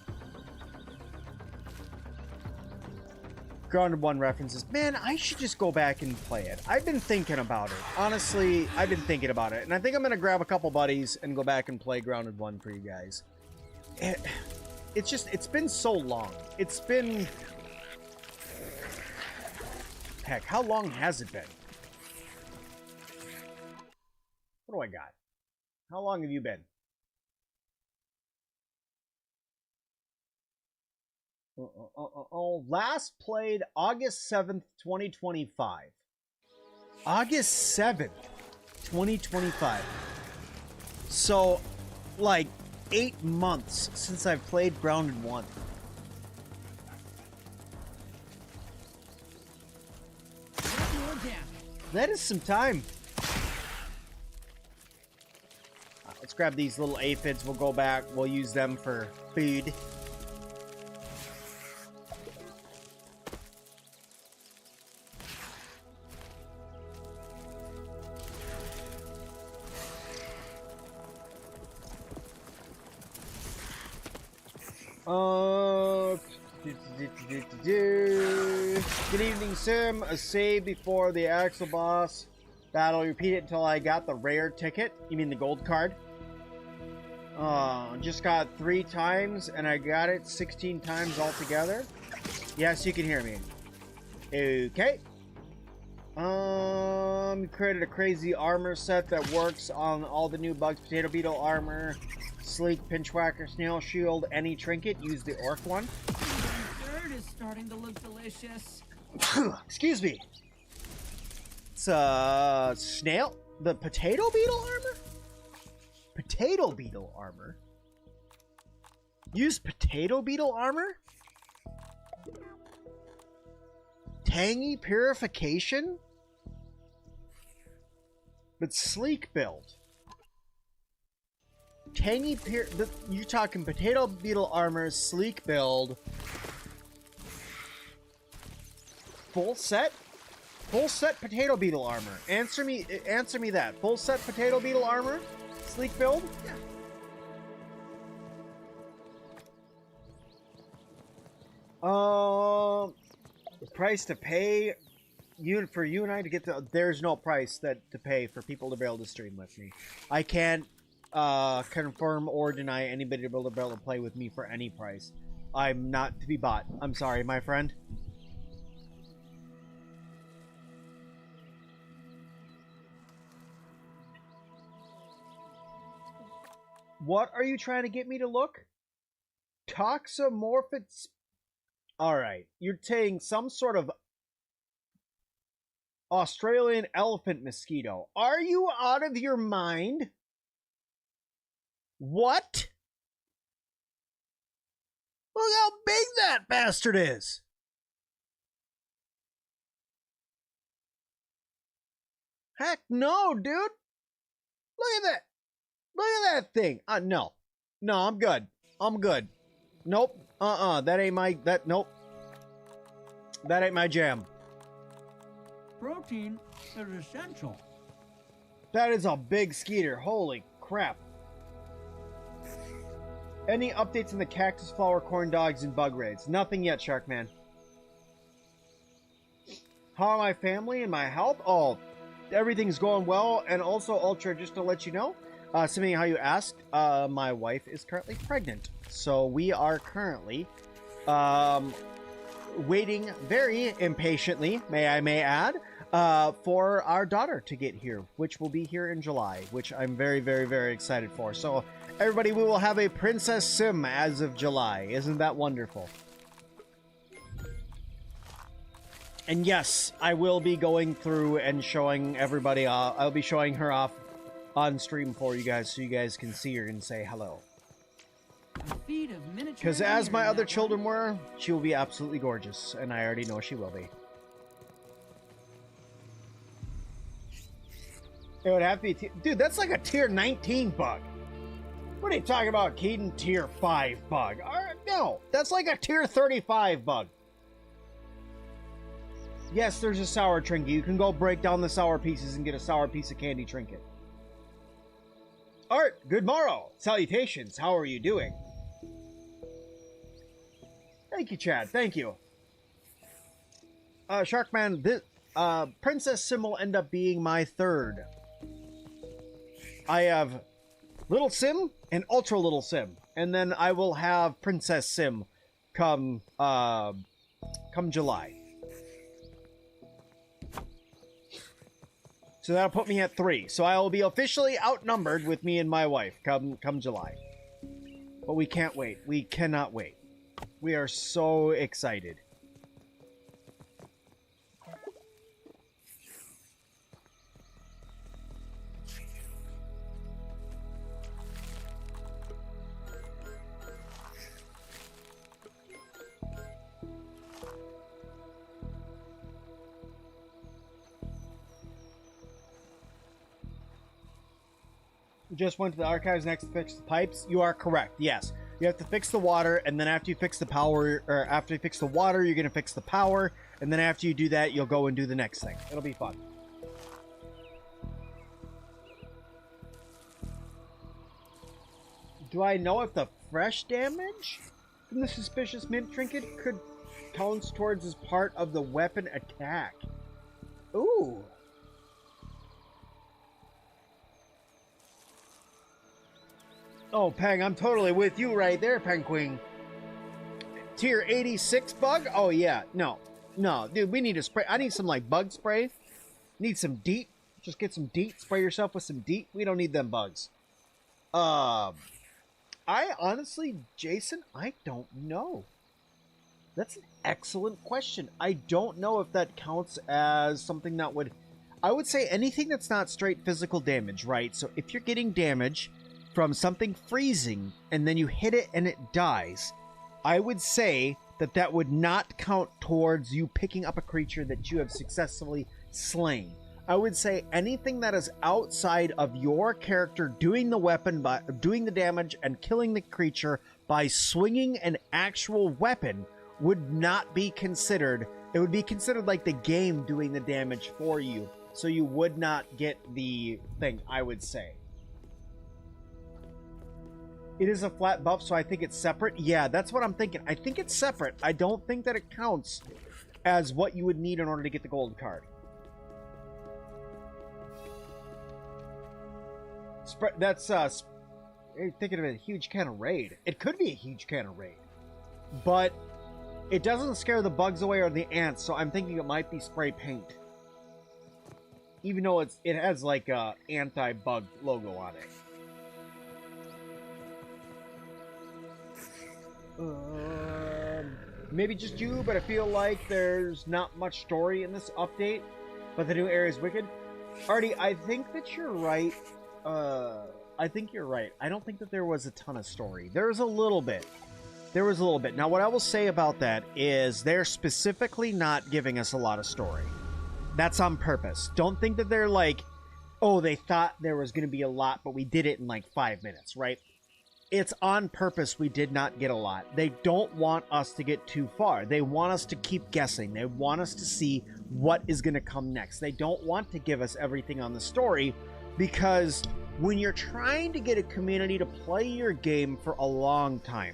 Grounded 1 references. Man, I should just go back and play it. I've been thinking about it. Honestly, I've been thinking about it. And I think I'm going to grab a couple buddies and go back and play Grounded 1 for you guys. It's been so long. It's been... Heck, how long has it been? What do I got? How long have you been? Last played August 7th, 2025. August 7th, 2025. So, like, 8 months since I've played Grounded 1. That is some time. Let's grab these little aphids. We'll go back. We'll use them for food. Good evening, Sim. A save before the Axel boss battle. Repeat it until I got the rare ticket. You mean the gold card? Just got 3 times, and I got it 16 times altogether. Yes, you can hear me. Okay. Created a crazy armor set that works on all the new bugs. Potato beetle armor, sleek pinchwhacker, snail shield, any trinket. Use the orc one. Dirt is starting to look delicious. Excuse me. It's snail. The potato beetle armor. Potato beetle armor. Use potato beetle armor. Tangy purification. But sleek build. Tangy you're talking potato beetle armor, sleek build. Full set? Full set potato beetle armor. Answer me that. Full set potato beetle armor? Sleek build? Yeah. The price to pay for you and I to get to, there's no price to pay for people to be able to stream with me. I can't confirm or deny anybody to be able to play with me for any price. I'm not to be bought. I'm sorry, my friend. What are you trying to get me to look? Toxomorphic. Alright, you're saying some sort of Australian elephant mosquito. Are you out of your mind? What? Look how big that bastard is. Heck no, dude. Look at that. Look at that thing. No. No, I'm good. I'm good. Nope. That ain't my... Nope. That ain't my jam. Protein is essential. That is a big skeeter. Holy crap. Any updates in the cactus flower, corn dogs, and bug raids? Nothing yet, Sharkman. How are my family and my health? Oh, everything's going well. And also, Ultra, just to let you know, assuming how you asked, my wife is currently pregnant. So we are currently waiting very impatiently, may I add, for our daughter to get here, which will be here in July, which I'm very, very, very excited for. So everybody, we will have a Princess Sim as of July. Isn't that wonderful? And yes, I will be going through and showing everybody off. I'll be showing her off on stream for you guys so you guys can see her and say hello. Because as my other children were, she will be absolutely gorgeous, and I already know she will be. It would have to be... Dude, that's like a tier 19 bug. What are you talking about, Keaton? Tier 5 bug. No, that's like a tier 35 bug. Yes, there's a sour trinket. You can go break down the sour pieces and get a sour piece of candy trinket. Art, good morrow. Salutations, how are you doing? Thank you, Chad. Thank you. Sharkman, this, Princess Sim will end up being my third. I have Little Sim and Ultra Little Sim. And then I will have Princess Sim come July. So that'll put me at 3. So I will be officially outnumbered with me and my wife come July. But we can't wait. We cannot wait. We are so excited. Just went to the archives next to fix the pipes. You are correct. Yes, you have to fix the water, and then after you fix the power, or after you fix the water, you're gonna fix the power, and then after you do that, you'll go and do the next thing. It'll be fun. Do I know if the fresh damage from the suspicious mint trinket could counts towards as part of the weapon attack? Ooh. Oh, Peng, I'm totally with you right there, Penguin. Tier 86 bug? Oh, yeah. No. No, dude, we need to spray. I need some, like, bug spray. Need some DEET. Just get some DEET. Spray yourself with some DEET. We don't need them bugs. I honestly, Jason, I don't know. That's an excellent question. I don't know if that counts as something that would... I would say anything that's not straight physical damage, right? So if you're getting damage from something freezing and then you hit it and it dies, I would say that that would not count towards you picking up a creature that you have successfully slain. I would say anything that is outside of your character doing the weapon, by doing the damage and killing the creature by swinging an actual weapon would not be considered. It would be considered like the game doing the damage for you. So you would not get the thing, I would say. It is a flat buff, so I think it's separate. Yeah, that's what I'm thinking. I think it's separate. I don't think that it counts as what you would need in order to get the gold card. That's, you're thinking of a huge can of raid. It could be a huge can of raid. But it doesn't scare the bugs away or the ants, so I'm thinking it might be spray paint. Even though it has, like, a anti-bug logo on it. Maybe just you, but I feel like there's not much story in this update, but the new area is wicked. Artie, I think that you're right. I think you're right. I don't think that there was a ton of story. There was a little bit. There was a little bit. Now, what I will say about that is they're specifically not giving us a lot of story. That's on purpose. Don't think that they're like, oh, they thought there was going to be a lot, but we did it in like 5 minutes, right? It's on purpose we did not get a lot. They don't want us to get too far. They want us to keep guessing. They want us to see what is going to come next. They don't want to give us everything on the story, because when you're trying to get a community to play your game for a long time,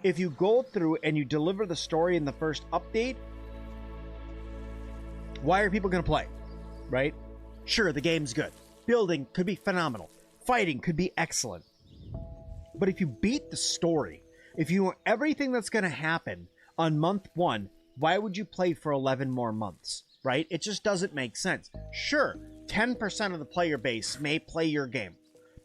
if you go through and you deliver the story in the first update, why are people going to play, right? Sure, the game's good. Building could be phenomenal. Fighting could be excellent. But if you beat the story, if you know everything that's going to happen on month 1, why would you play for 11 more months, right? It just doesn't make sense. Sure, 10% of the player base may play your game.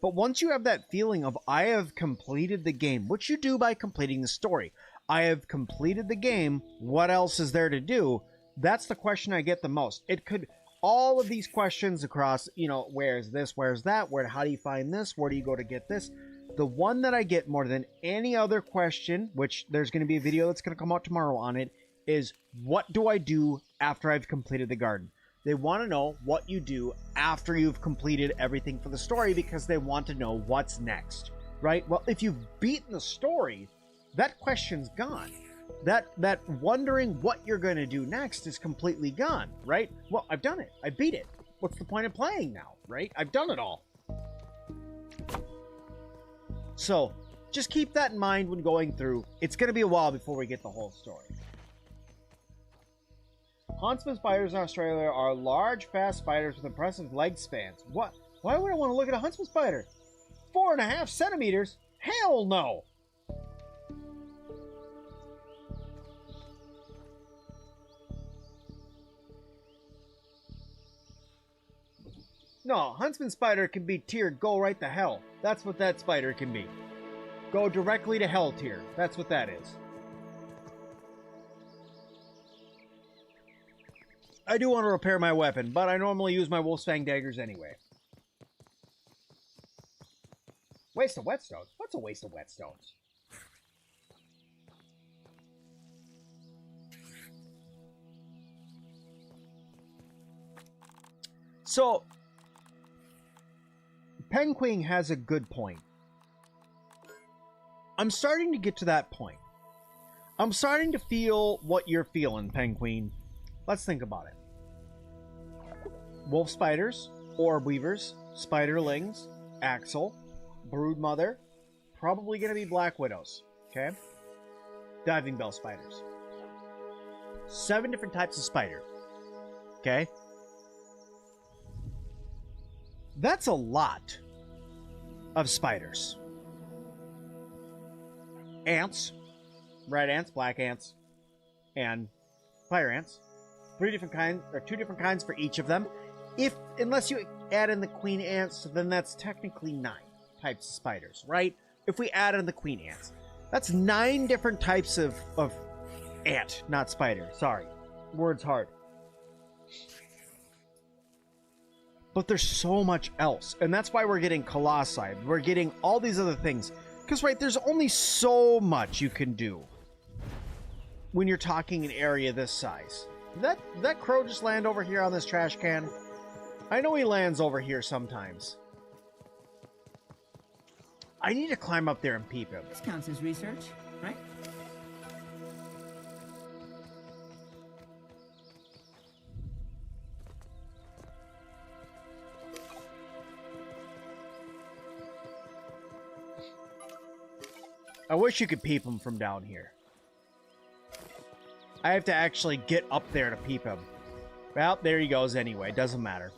But once you have that feeling of, I have completed the game, which you do by completing the story. I have completed the game, what else is there to do? That's the question I get the most. It could, all of these questions across, you know, where's this, where's that, how do you find this, where do you go to get this? The one that I get more than any other question, which there's going to be a video that's going to come out tomorrow on it, is what do I do after I've completed the garden? They want to know what you do after you've completed everything for the story, because they want to know what's next, right? Well, if you've beaten the story, that question's gone. That wondering what you're going to do next is completely gone, right? Well, I've done it. I beat it. What's the point of playing now, right? I've done it all. So, just keep that in mind when going through. It's going to be a while before we get the whole story. Huntsman spiders in Australia are large, fast spiders with impressive leg spans. What? Why would I want to look at a huntsman spider? 4.5 centimeters? Hell no! No, Huntsman Spider can be tier go right to hell. That's what that spider can be. Go directly to hell tier. That's what that is. I do want to repair my weapon, but I normally use my Wolfsfang daggers anyway. Waste of whetstones? What's a waste of whetstones? So, Penguin has a good point. I'm starting to get to that point. I'm starting to feel what you're feeling, Penguin. Let's think about it. Wolf spiders, orb weavers, spiderlings, axle, broodmother, probably going to be black widows, okay? Diving bell spiders. 7 different types of spider, okay? That's a lot of spiders. Ants, red ants, black ants, and fire ants. 3 different kinds, or 2 different kinds for each of them. Unless you add in the queen ants, then that's technically 9 types of spiders, right? If we add in the queen ants, that's 9 different types of ant, not spider. Sorry, word's hard. But there's so much else, and that's why we're getting colossi. We're getting all these other things, because right, there's only so much you can do when you're talking an area this size. Did that crow just land over here on this trash can? I know he lands over here sometimes. I need to climb up there and peep him. This counts as research, right? I wish you could peep him from down here. I have to actually get up there to peep him. Well, there he goes anyway. Doesn't matter.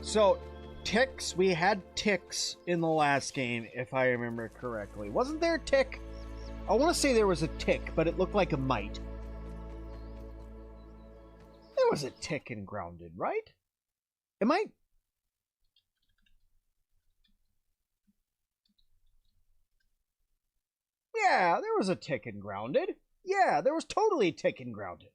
So, ticks. We had ticks in the last game, if I remember correctly. Wasn't there a tick? I want to say there was a tick, but it looked like a mite. There was a tick in Grounded, right? Am I... Yeah, there was a tick in Grounded. Yeah, there was totally a tick in Grounded.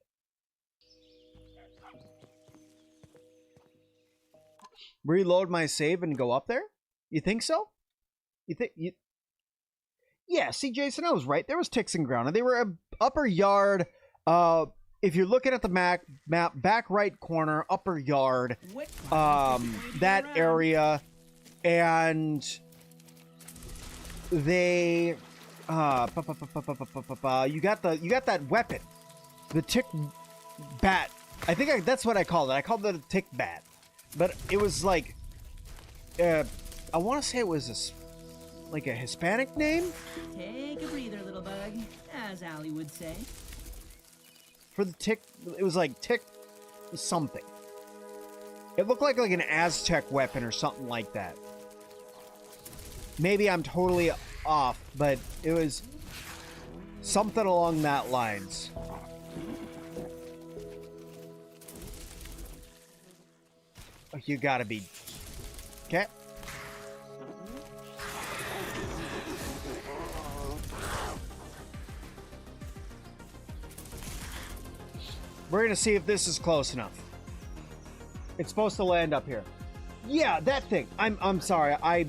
Reload my save and go up there? You think so? You think you? Yeah, see, Jason, I was right. There was ticks in Grounded. They were a upper yard. If you're looking at the map, back right corner, upper yard, that area, and they, you got that weapon, the tick bat. I think that's what I called it. I called it a tick bat, but it was like, I want to say it was like a Hispanic name. Take a breather, little bug, as Allie would say. For the tick, it was like tick something. It looked like an Aztec weapon or something like that. Maybe I'm totally off, but it was something along that lines. Oh, you gotta be... Okay. We're gonna see if this is close enough. It's supposed to land up here. Yeah, that thing. I'm sorry. I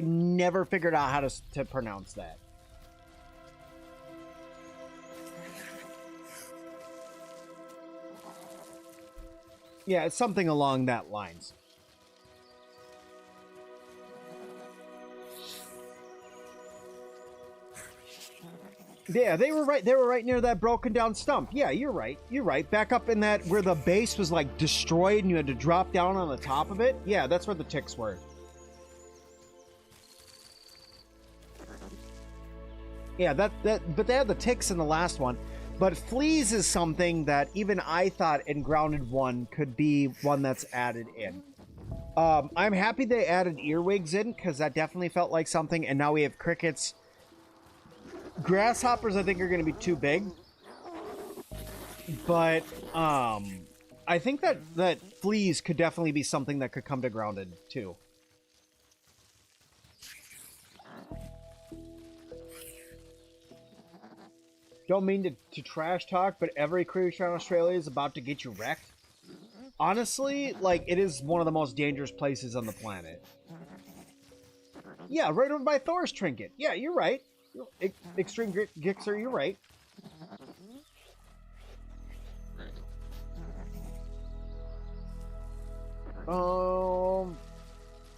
never figured out how to pronounce that. Yeah, it's something along that lines. Yeah, they were right. They were right near that broken down stump. Yeah, you're right. You're right. Back up in that where the base was like destroyed and you had to drop down on the top of it. Yeah, that's where the ticks were. Yeah, but they had the ticks in the last one. But fleas is something that even I thought in Grounded 1 could be one that's added in. I'm happy they added earwigs in because that definitely felt like something. And now we have crickets. Grasshoppers, I think, are going to be too big. But I think that fleas could definitely be something that could come to grounded too. Don't mean to trash talk, but every creature in Australia is about to get you wrecked. Honestly, like, it is one of the most dangerous places on the planet. Yeah, right over by Thor's Trinket. Yeah, you're right. Extreme Gixer, you're right.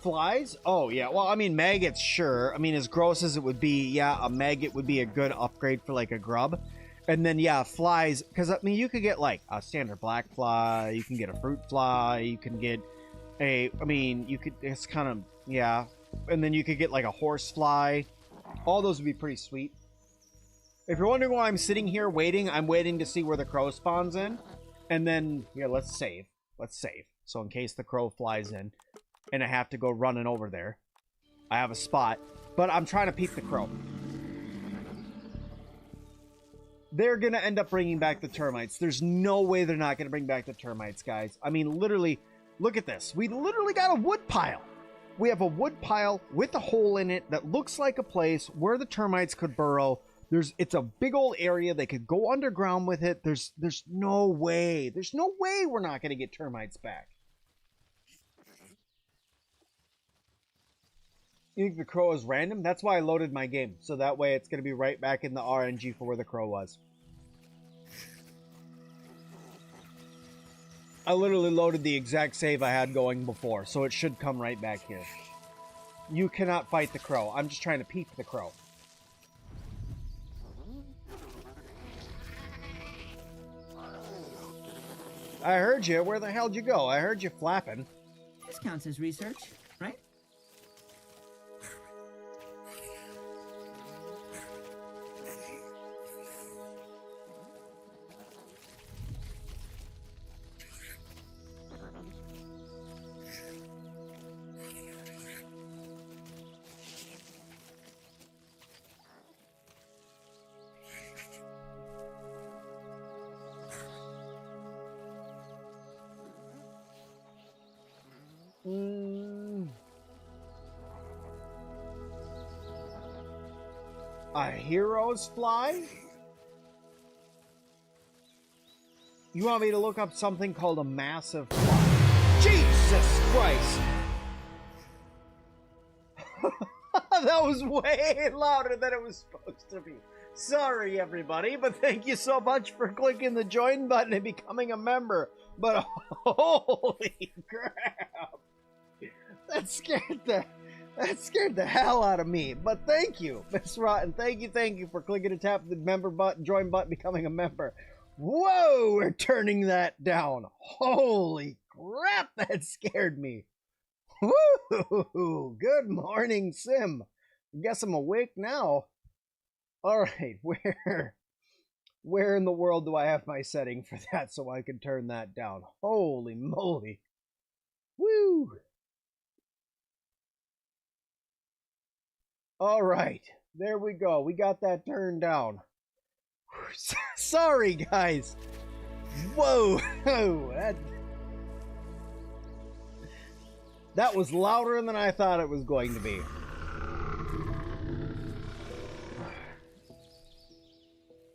Flies? Oh, yeah. Well, I mean, maggots, sure. I mean, as gross as it would be, yeah, a maggot would be a good upgrade for, like, a grub. And then, yeah, flies. Because, I mean, you could get, like, a standard black fly. You can get a fruit fly. You can get a... I mean, you could... It's kind of... Yeah. And then you could get, like, a horse fly. All those would be pretty sweet. If you're wondering why I'm sitting here waiting, I'm waiting to see where the crow spawns in. And then... Yeah, let's save. Let's save. So in case the crow flies in and I have to go running over there, I have a spot. But I'm trying to peep the crow. They're going to end up bringing back the termites. There's no way they're not going to bring back the termites, guys. I mean, literally, look at this. We literally got a wood pile. We have a wood pile with a hole in it that looks like a place where the termites could burrow. It's a big old area. They could go underground with it. There's no way. There's no way we're not going to get termites back. You think the crow is random? That's why I loaded my game. So that way it's going to be right back in the RNG for where the crow was. I literally loaded the exact save I had going before. So it should come right back here. You cannot fight the crow. I'm just trying to peep the crow. I heard you. Where the hell'd you go? I heard you flapping. This counts as research, right? A hero's fly? You want me to look up something called a massive fly? Jesus Christ! That was way louder than it was supposed to be. Sorry, everybody, but thank you so much for clicking the join button and becoming a member. But holy crap! That scared the hell out of me. But thank you, Miss Rotten. Thank you for clicking and tapping the member button, join button, becoming a member. Whoa, we're turning that down. Holy crap, that scared me. Woo! Good morning, Sim. Guess I'm awake now. All right, where in the world do I have my setting for that so I can turn that down? Holy moly. Woo! All right, there we go. We got that turned down. Sorry, guys. Whoa, that was louder than I thought it was going to be.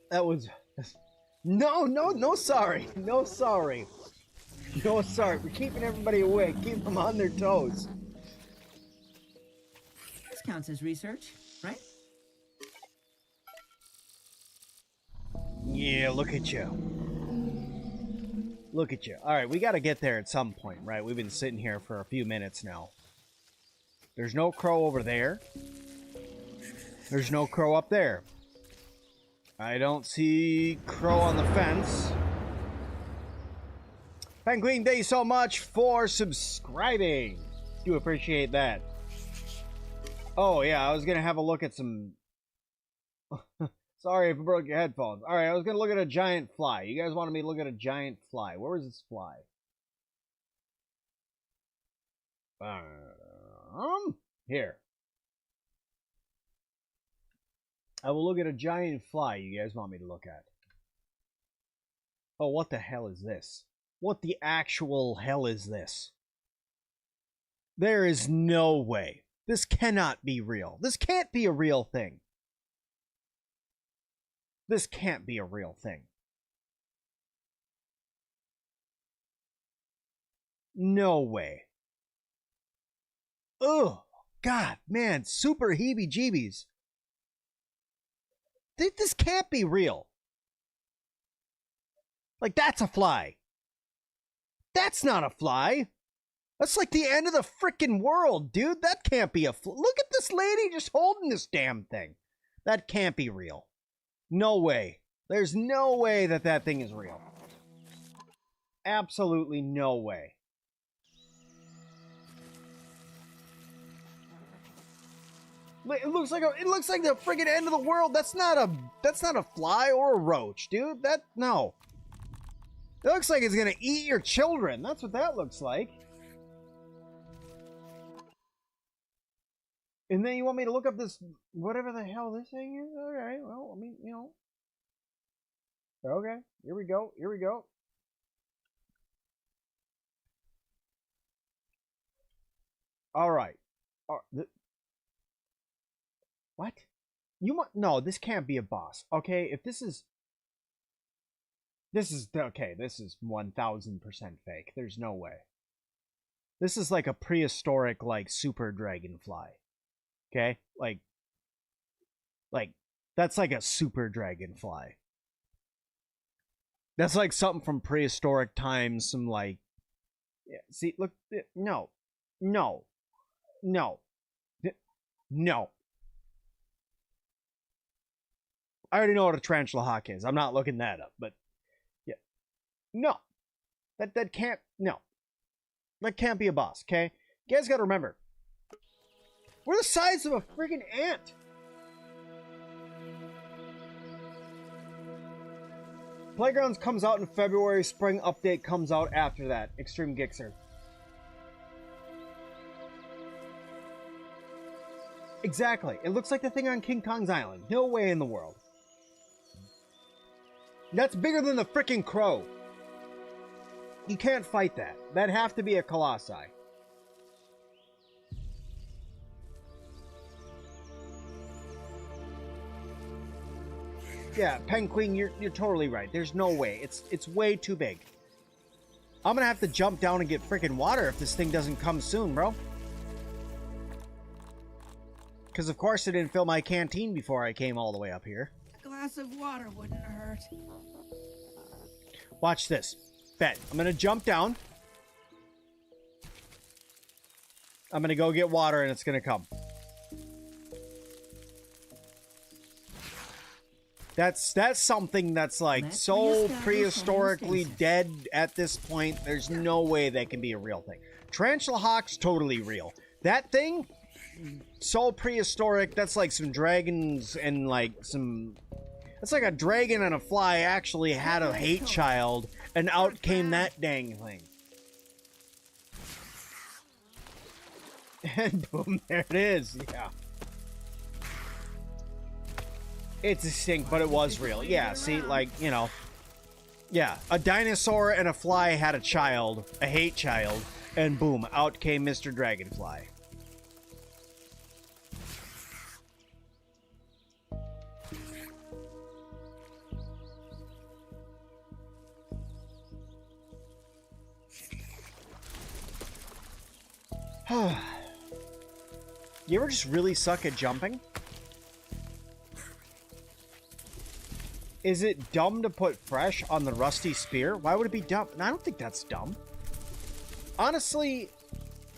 That was... No sorry. No sorry. No sorry. We're keeping everybody awake. Keep them on their toes. This counts as research, right? Yeah, look at you. Look at you. Alright, we gotta get there at some point, right? We've been sitting here for a few minutes now. There's no crow over there. There's no crow up there. I don't see crow on the fence. Penguin, thank you so much for subscribing. Do appreciate that. Oh, yeah, I was gonna have a look at some... Sorry if I broke your headphones. Alright, I was gonna look at a giant fly. You guys wanted me to look at a giant fly. Where was this fly? Here. I will look at a giant fly you guys want me to look at. Oh, what the hell is this? What the actual hell is this? There is no way. This cannot be real. This can't be a real thing. This can't be a real thing. No way. Oh, God, man, super heebie-jeebies. This can't be real. Like, that's a fly. That's not a fly. That's like the end of the frickin' world, dude. That can't be a fly. Look at this lady just holding this damn thing. That can't be real. No way. There's no way that that thing is real. Absolutely no way. It looks like the friggin' end of the world. That's not a fly or a roach, dude. No. It looks like it's gonna eat your children. That's what that looks like. And then you want me to look up this, whatever the hell this thing is? Alright, well, I mean, you know. Okay, here we go, here we go. Alright. What? No, this can't be a boss. Okay, if this is... okay, this is 1000% fake. There's no way. This is like a prehistoric, like, super dragonfly. Okay? Like, that's like a super dragonfly. That's like something from prehistoric times, some like... Yeah, see, look, no. No. No. No. I already know what a tarantula hawk is. I'm not looking that up, but... Yeah. No. That can't... No. That can't be a boss, okay? You guys gotta remember. We're the size of a freaking ant. Playgrounds comes out in February. Spring update comes out after that. Extreme Gixer. Exactly. It looks like the thing on King Kong's Island. No way in the world. That's bigger than the freaking crow. You can't fight that. That'd have to be a colossi. Yeah, Penguin, you're totally right. There's no way. It's way too big. I'm gonna have to jump down and get freaking water if this thing doesn't come soon, bro. Because of course I didn't fill my canteen before I came all the way up here. A glass of water wouldn't hurt. Watch this. Bet. I'm gonna jump down. I'm gonna go get water and it's gonna come. That's something that's like so prehistorically dead at this point. There's no way that can be a real thing. Tarantula hawk's totally real. That thing, so prehistoric. That's like some dragons and like some... It's like a dragon and a fly actually had a hate child, and out came that dang thing. And boom, there it is. Yeah. It's a stink, but it was real. Yeah, see, like, you know. Yeah, a dinosaur and a fly had a child, a hate child, and boom, out came Mr. Dragonfly. You ever just really suck at jumping? Is it dumb to put fresh on the rusty spear? Why would it be dumb? I don't think that's dumb. Honestly,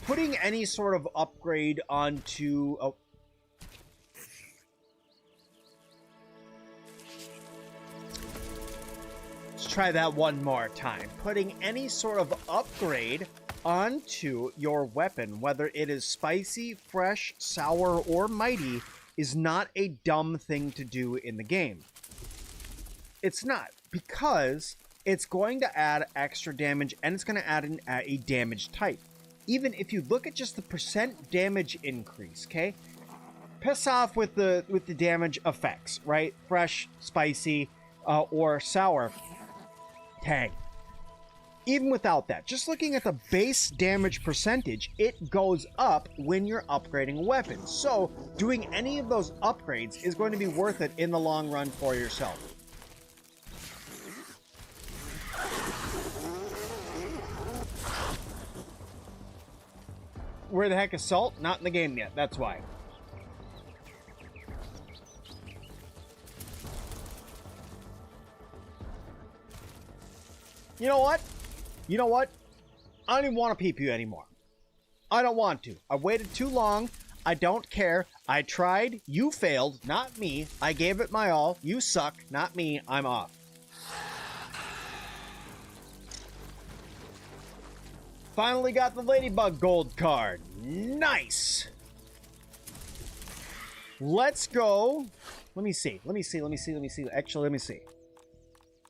putting any sort of upgrade onto... Oh. Let's try that one more time. Putting any sort of upgrade onto your weapon, whether it is spicy, fresh, sour, or mighty, is not a dumb thing to do in the game. It's not, because it's going to add extra damage and it's going to add a damage type. Even if you look at just the percent damage increase, okay? piss off with the damage effects, right? Fresh, spicy, or sour tang. Even without that, just looking at the base damage percentage, it goes up when you're upgrading weapons. So doing any of those upgrades is going to be worth it in the long run for yourself. Where the heck is Salt? Not in the game yet, that's why. You know what? You know what? I don't even want to peep you anymore. I don't want to. I waited too long. I don't care. I tried. You failed. Not me. I gave it my all. You suck. Not me. I'm off. Finally got the Ladybug gold card. Nice. Let's go. Let me see. Actually, let me see.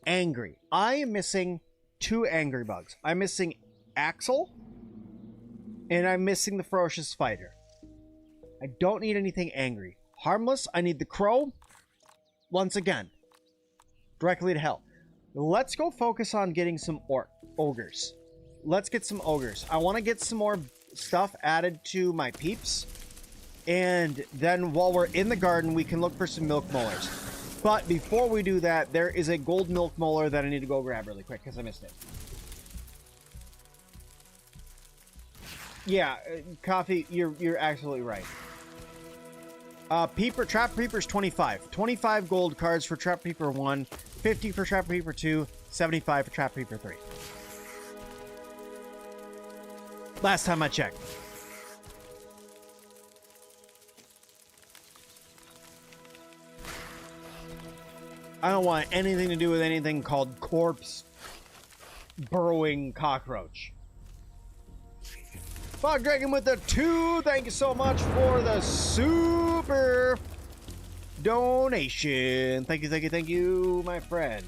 Angry. I am missing 2 angry bugs. I'm missing Axel, and I'm missing the Ferocious Fighter. I don't need anything angry. Harmless, I need the Crow. Once again, directly to hell. Let's go focus on getting some ogres. Let's get some ogres. I want to get some more stuff added to my peeps. And then while we're in the garden, we can look for some milk molars. But before we do that, there is a gold milk molar that I need to go grab really quick because I missed it. Yeah, Coffee, you're absolutely right. Trap Peeper's 25. 25 gold cards for Trap Peeper 1, 50 for Trap Peeper 2, 75 for Trap Peeper 3. Last time I checked. I don't want anything to do with anything called corpse burrowing cockroach. Fog Dragon with the 2. Thank you so much for the super donation. Thank you, my friend.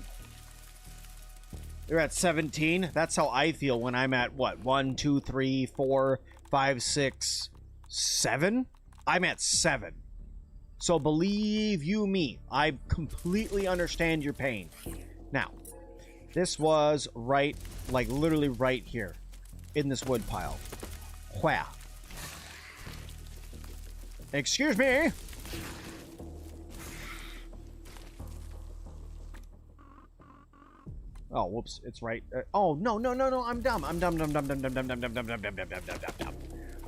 You're at 17. That's how I feel when I'm at what? 1, 2, 3, 4, 5, 6, 7? I'm at 7. So believe you me, I completely understand your pain. Now, this was right, like literally right here in this wood pile. Where? Excuse me. Oh, whoops! It's right. Oh no! I'm dumb. I'm dumb.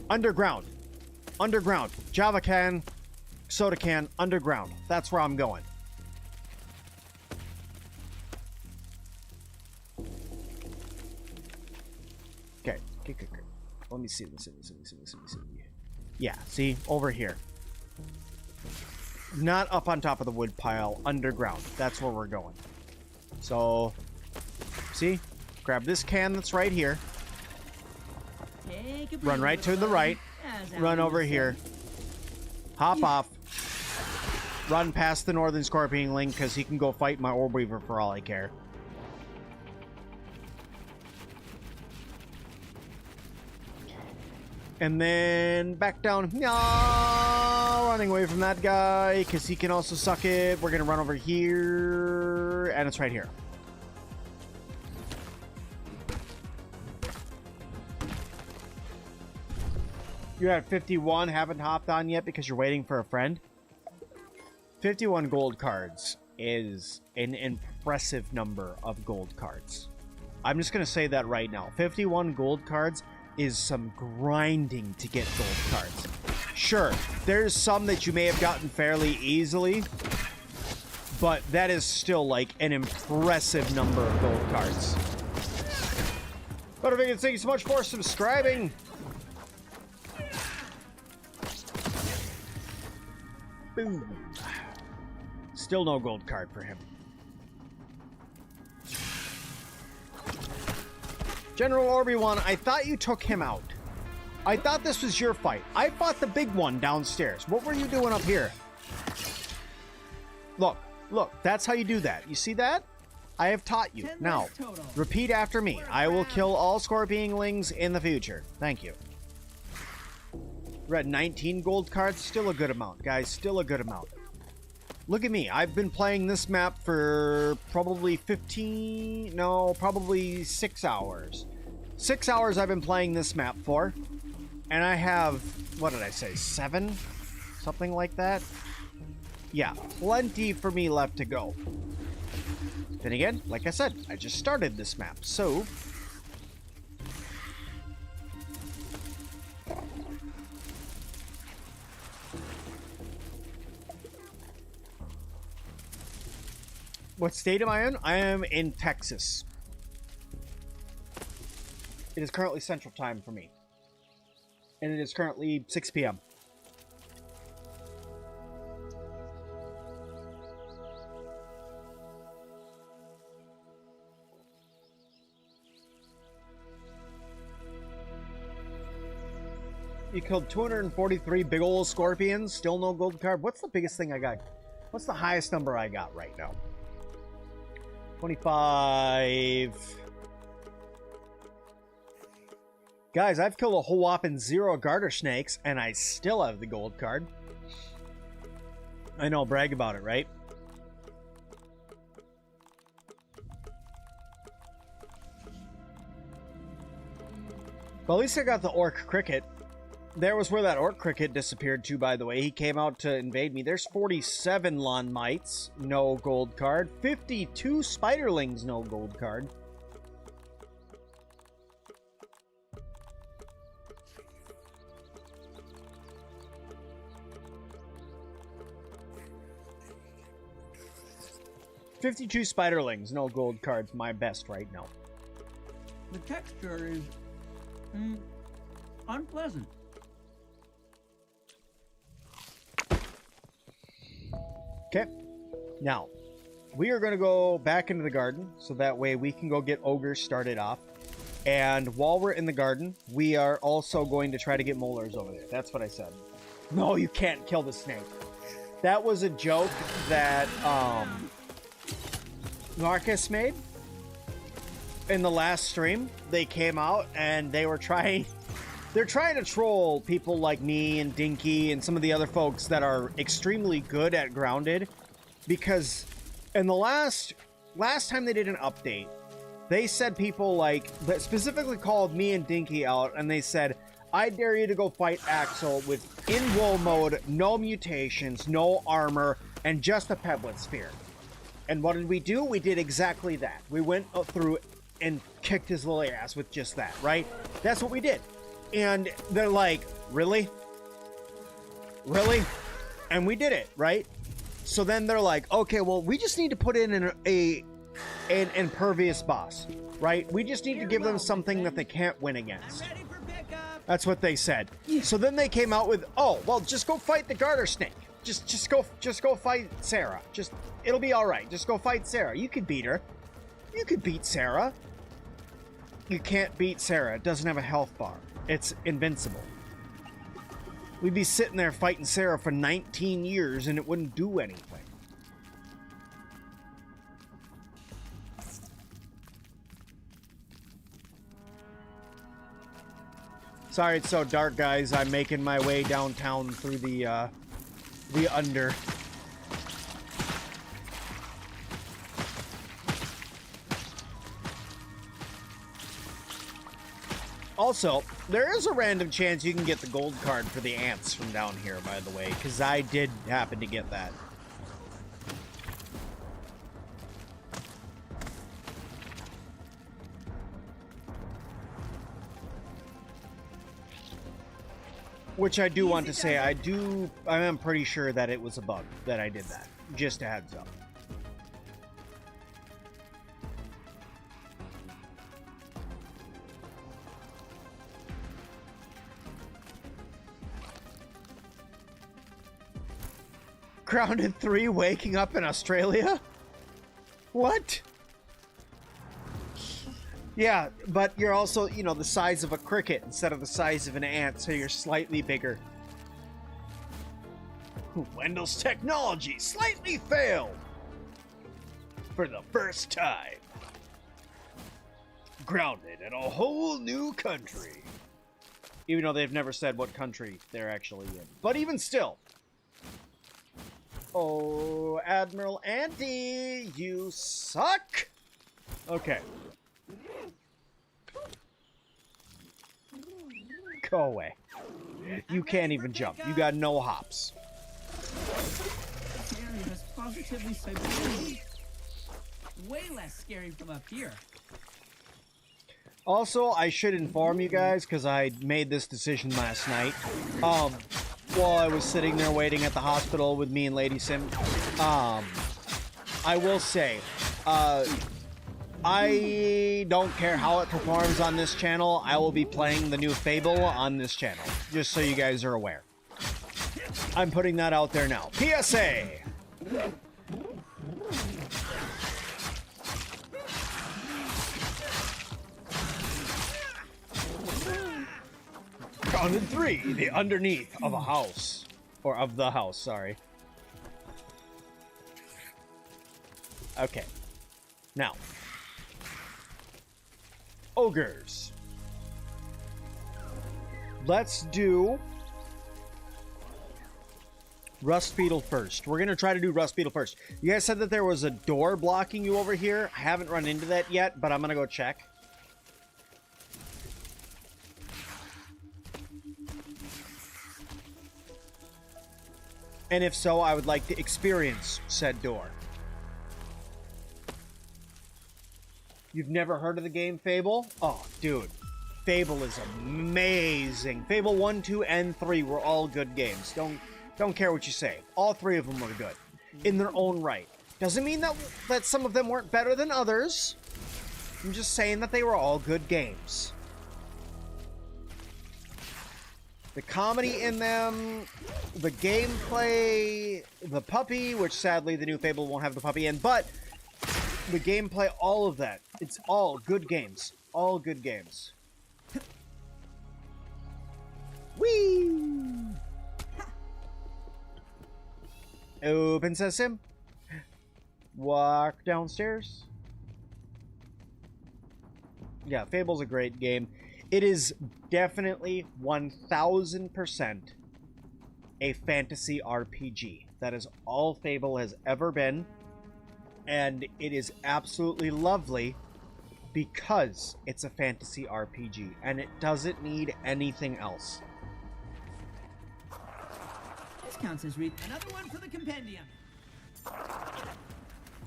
Underground. Java can, soda can, underground. That's where I'm going. Okay. Let me see. Yeah. See over here. Not up on top of the wood pile. Underground. That's where we're going. So. See? Grab this can that's right here. Run right to the right. Run over here. Hop off. Run past the Northern Scorpionling because he can go fight my Orb Weaver for all I care. And then back down. No, running away from that guy because he can also suck it. We're going to run over here. And it's right here. You're at 51, haven't hopped on yet because you're waiting for a friend. 51 gold cards is an impressive number of gold cards. I'm just going to say that right now. 51 gold cards is some grinding to get gold cards. Sure, there's some that you may have gotten fairly easily, but that is still like an impressive number of gold cards. Butterfingers, thank you so much for subscribing. Boom. Still no gold card for him. General Obi-Wan, I thought you took him out. I thought this was your fight. I fought the big one downstairs. What were you doing up here? Look, that's how you do that. You see that? I have taught you. Now, repeat after me. I will kill all Scorpionlings in the future. Thank you. We're at 19 gold cards. Still a good amount, guys. Still a good amount. Look at me. I've been playing this map for probably 6 hours. 6 hours I've been playing this map for. And I have, what did I say, 7? Something like that? Yeah, plenty for me left to go. Then again, like I said, I just started this map, so... What state am I in? I am in Texas. It is currently Central Time for me. And it is currently 6 p.m. You killed 243 big old scorpions. Still no gold card. What's the biggest thing I got? What's the highest number I got right now? 25. Guys, I've killed a whole whopping 0 garter snakes, and I still have the gold card. I know, brag about it, right? Well, at least I got the orc cricket. There was where that orc cricket disappeared to, by the way. He came out to invade me. There's 47 lawn mites, no gold card. 52 spiderlings, no gold card. "52 spiderlings, no gold cards, my best right now." The texture is unpleasant. Okay, now we are going to go back into the garden so that way we can go get ogres started off. And while we're in the garden, we are also going to try to get molars over there. That's what I said. No, you can't kill the snake. That was a joke that Marcus made in the last stream. They came out and they were trying... They're trying to troll people like me and Dinky and some of the other folks that are extremely good at Grounded, because in the last time they did an update, they said people like, that specifically called me and Dinky out, and they said, "I dare you to go fight Axel with in woe mode, no mutations, no armor, and just a Pebblet Sphere." And what did we do? We did exactly that. We went through and kicked his little ass with just that, right? That's what we did. And they're like, really? Really? And we did it, right? So then they're like, okay, well, we just need to put in an impervious boss, right? We just need to give them something that they can't win against. I'm ready for pickup. That's what they said. So then they came out with, oh, well, just go fight the garter snake. Just go fight Sarah. It'll be all right. Just go fight Sarah. You could beat her. You could beat Sarah. You can't beat Sarah. It doesn't have a health bar. It's invincible. We'd be sitting there fighting Sarah for 19 years and it wouldn't do anything. Sorry it's so dark, guys. I'm making my way downtown through the under. Also, there is a random chance you can get the gold card for the ants from down here, by the way, because I did happen to get that. Which I do want to say, I am pretty sure that it was a bug that I did that. Just a heads up. Grounded 3 waking up in Australia? What? Yeah, but you're also, you know, the size of a cricket instead of the size of an ant, so you're slightly bigger. Wendell's technology slightly failed for the first time. Grounded in a whole new country. Even though they've never said what country they're actually in. But even still. Oh, Admiral Andy, you suck! Okay. Go away. You can't even jump. You got no hops. This area is positively Siberian. Way less scary from up here. Also, I should inform you guys, because I made this decision last night. While I was sitting there waiting at the hospital with me and Lady Sim. I will say, I don't care how it performs on this channel. I will be playing the new Fable on this channel, just so you guys are aware. I'm putting that out there now. PSA! Counted 3, the underneath of a house. Or of the house, sorry. Okay. Now. Ogres. Let's do Rust Beetle first. We're going to try to do Rust Beetle first. You guys said that there was a door blocking you over here. I haven't run into that yet, but I'm going to go check. And if so, I would like to experience said door. You've never heard of the game Fable? Oh, dude. Fable is amazing. Fable 1, 2, and 3 were all good games. Don't care what you say. All 3 of them were good. In their own right. Doesn't mean that some of them weren't better than others. I'm just saying that they were all good games. The comedy in them, the gameplay, the puppy, which sadly the new Fable won't have the puppy in, but the gameplay, all of that. It's all good games. All good games. Whee! Open Sesame. Walk downstairs. Yeah, Fable's a great game. It is definitely 1000% a fantasy RPG. That is all Fable has ever been. And it is absolutely lovely because it's a fantasy RPG. And it doesn't need anything else. This counts as read. Another one for the compendium.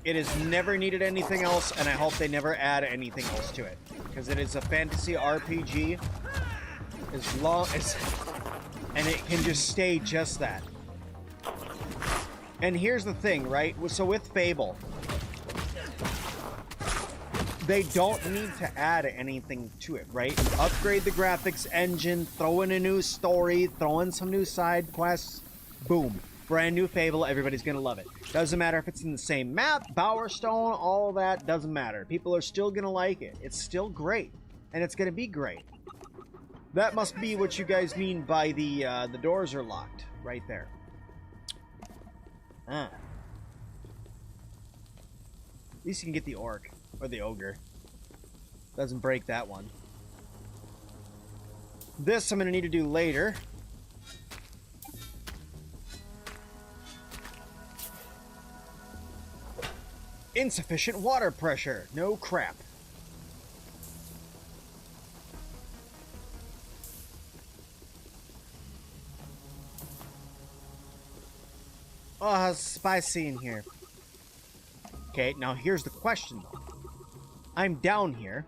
It has never needed anything else, and I hope they never add anything else to it. Because it is a fantasy RPG as long as... And it can just stay just that. And here's the thing, right? So with Fable, they don't need to add anything to it, right? Upgrade the graphics engine, throw in a new story, throw in some new side quests, boom. Brand new Fable, everybody's gonna love it. Doesn't matter if it's in the same map, Bowerstone, all that, doesn't matter. People are still gonna like it. It's still great. And it's gonna be great. That must be what you guys mean by the doors are locked. Right there. At least you can get the orc. Or the ogre. Doesn't break that one. This I'm gonna need to do later. Insufficient water pressure. No crap. Oh, it's spicy in here. Okay, now here's the question though. I'm down here.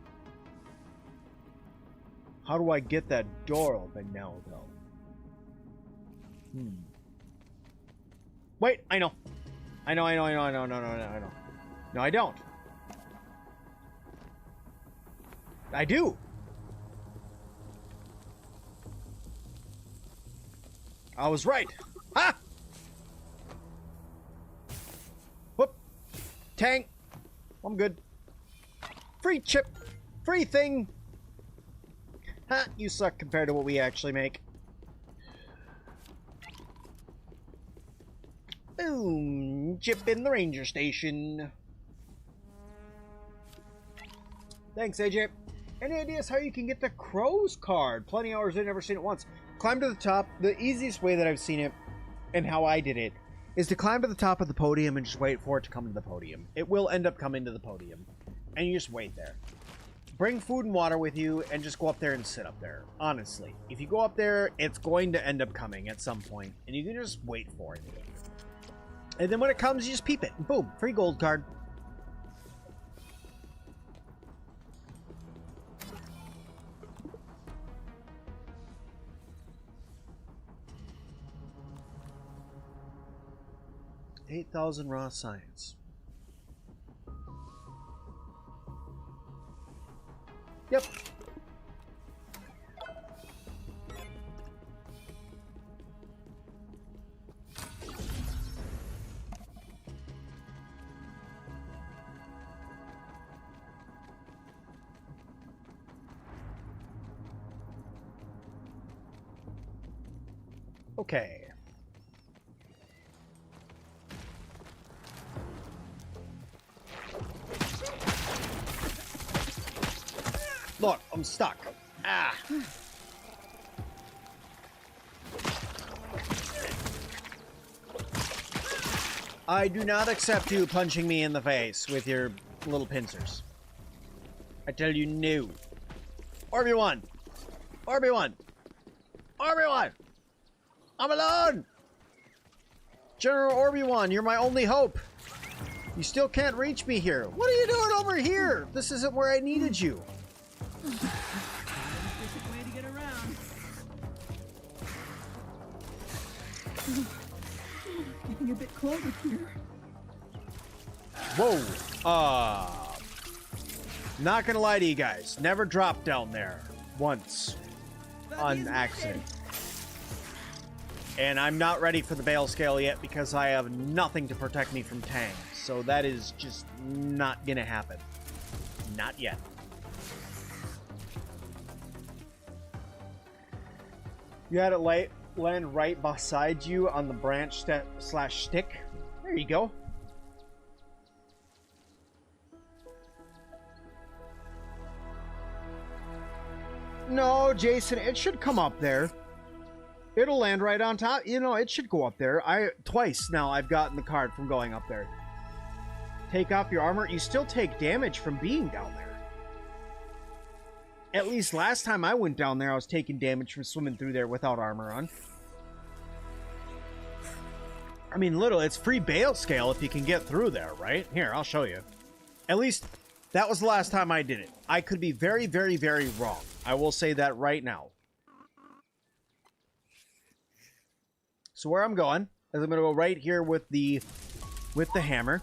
How do I get that door open now though? Wait, I know. I know. No, I don't. I do. I was right. Ha! Whoop. Tank. I'm good. Free chip. Free thing. Ha, you suck compared to what we actually make. Boom. Chip in the ranger station. Thanks, AJ. Any ideas how you can get the Crow's card? Plenty of hours in, never seen it once. Climb to the top. The easiest way that I've seen it, and how I did it, is to climb to the top of the podium and just wait for it to come to the podium. It will end up coming to the podium. And you just wait there. Bring food and water with you and just go up there and sit up there. Honestly. If you go up there, it's going to end up coming at some point. And you can just wait for it. And then when it comes, you just peep it. Boom. Free gold card. $8,000 raw science. Yep. Okay. Look, I'm stuck. Ah. I do not accept you punching me in the face with your little pincers. I tell you no. RB1! RB1! RB1! I'm alone! General RB1, you're my only hope. You still can't reach me here. What are you doing over here? This isn't where I needed you. Efficient way to get around. Getting a bit cold up here. Whoa. Not gonna lie to you guys. Never dropped down there. Once. On accident. And I'm not ready for the Bale scale yet because I have nothing to protect me from tanks. So that is just not gonna happen. Not yet. You had it land right beside you on the branch slash stick. There you go. No, Jason, it should come up there. It'll land right on top. You know, it should go up there. Twice now I've gotten the card from going up there. Take off your armor. You still take damage from being down there. At least last time I went down there, I was taking damage from swimming through there without armor on. I mean, it's free Bale scale if you can get through there, right? Here, I'll show you. At least, that was the last time I did it. I could be very, very, very wrong. I will say that right now. So where I'm going is I'm going to go right here with the hammer.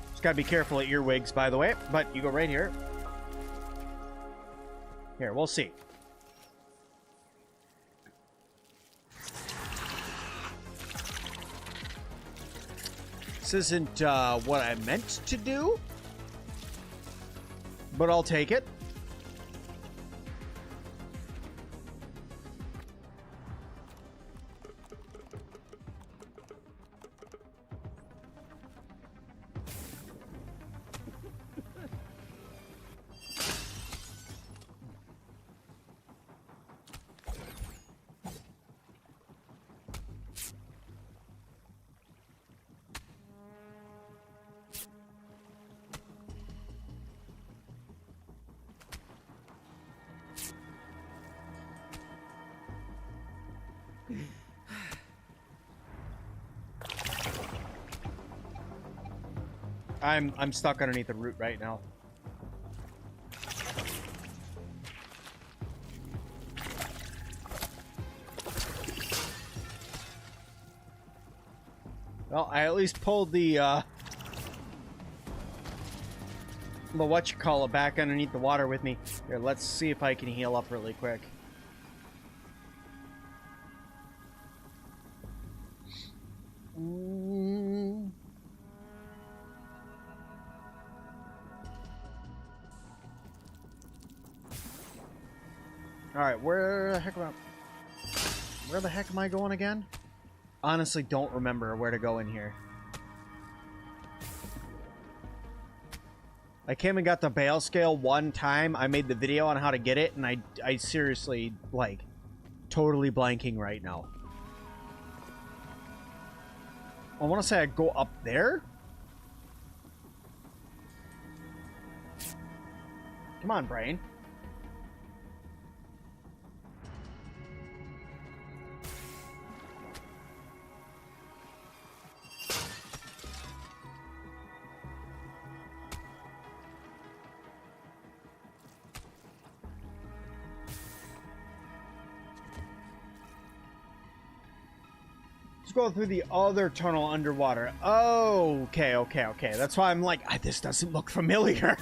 Just got to be careful at earwigs, by the way. But you go right here. Here, we'll see. This isn't what I meant to do, but I'll take it. I'm stuck underneath the root right now. Well, I at least pulled the whatchamacallit back underneath the water with me. Here, let's see if I can heal up really quick. Alright, where the heck am I going again? Honestly, don't remember where to go in here. I came and got the bale scale one time. I made the video on how to get it, and I seriously, like, totally blanking right now. I want to say I go up there? Come on, brain. Go through the other tunnel underwater. Oh, okay. That's why I'm like, this doesn't look familiar.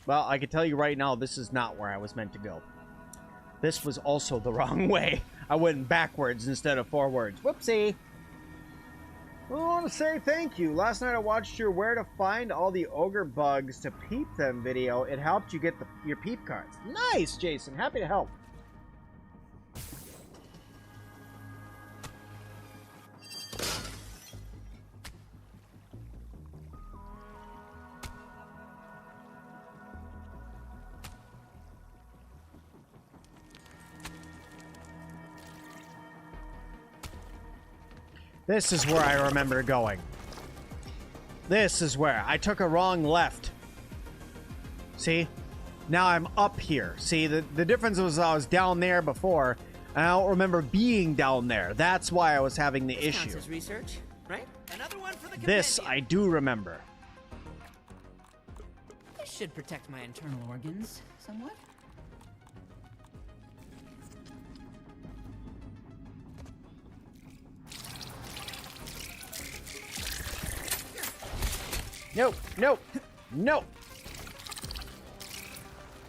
Well, I can tell you right now, this is not where I was meant to go. This was also the wrong way. I went backwards instead of forwards. Whoopsie. Well, I want to say thank you. Last night I watched your Where to Find All the Ogre Bugs to Peep Them video. It helped you get your peep cards. Nice, Jason. Happy to help. This is where I remember going. This is where I took a wrong left. See? Now I'm up here. See, the difference was I was down there before, and I don't remember being down there. That's why I was having the issue. Counts as research, right? Another one for the This compendium. I do remember. This should protect my internal organs somewhat. No, no, no.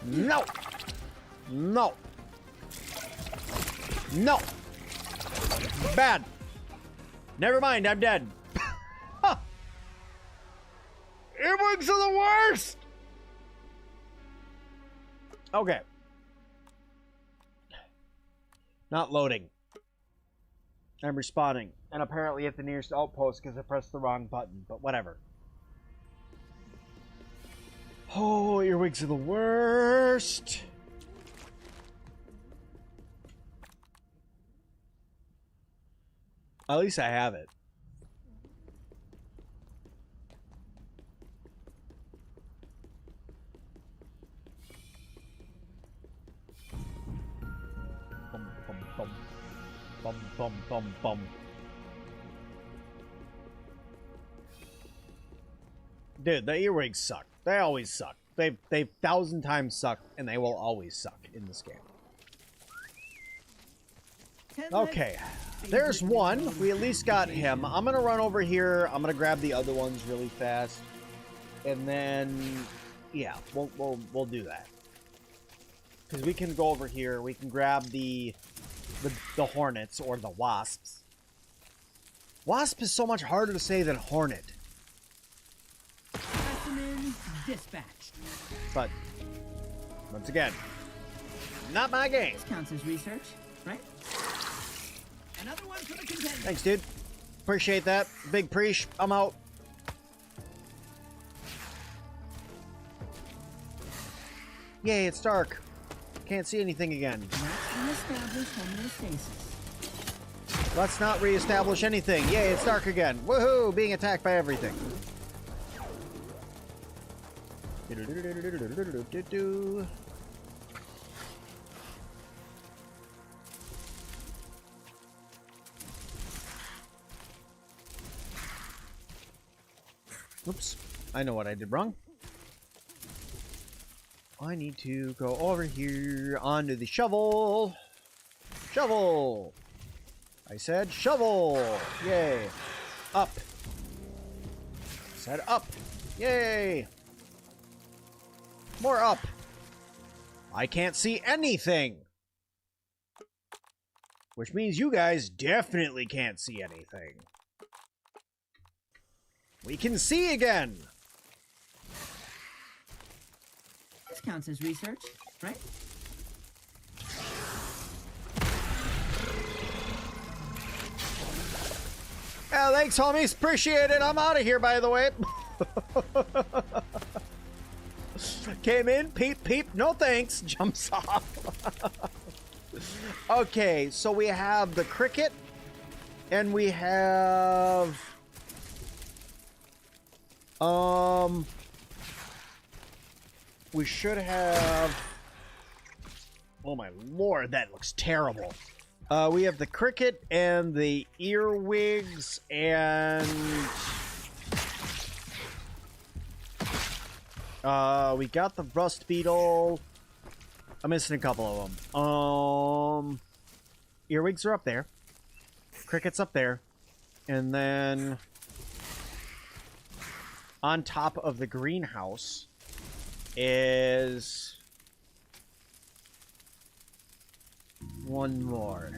No. No. No. Bad. Never mind, I'm dead. Earwigs are the worst! Okay. Not loading. I'm respawning. And apparently at the nearest outpost because I pressed the wrong button, but whatever. Oh, earwigs are the worst. At least I have it. Bum, bum, bum. Bum, bum, bum, bum. Dude, the earwigs suck. They always suck. They've 1,000 times sucked, and they will always suck in this game. Okay, there's one. We at least got him. I'm gonna run over here. I'm gonna grab the other ones really fast, and then yeah, we'll do that because we can go over here. We can grab the hornets or the wasps. Wasp is so much harder to say than hornet. Specimen dispatched. But once again, not my game. This counts as research, right? Another one for the contender. Thanks, dude. Appreciate that. Big preach. I'm out. Yay, it's dark. Can't see anything again. Let's reestablish homeostasis. Let's not reestablish anything. Yay, it's dark again. Woohoo! Being attacked by everything. Oops. I know what I did wrong. I need to go over here onto the shovel. Shovel! I said shovel! Yay! Up! I said up! Yay! More up! I can't see anything! which means you guys definitely can't see anything. We can see again. This counts as research, right? Yeah, thanks, homies. Appreciate it. I'm out of here, by the way. Came in, peep, peep. No thanks. Jumps off. Okay, so we have the cricket, and we have... we should have... Oh my lord, that looks terrible. We have the cricket and the earwigs and... we got the rust beetle. I'm missing a couple of them. Earwigs are up there. Cricket's up there. And then... on top of the greenhouse is... one more.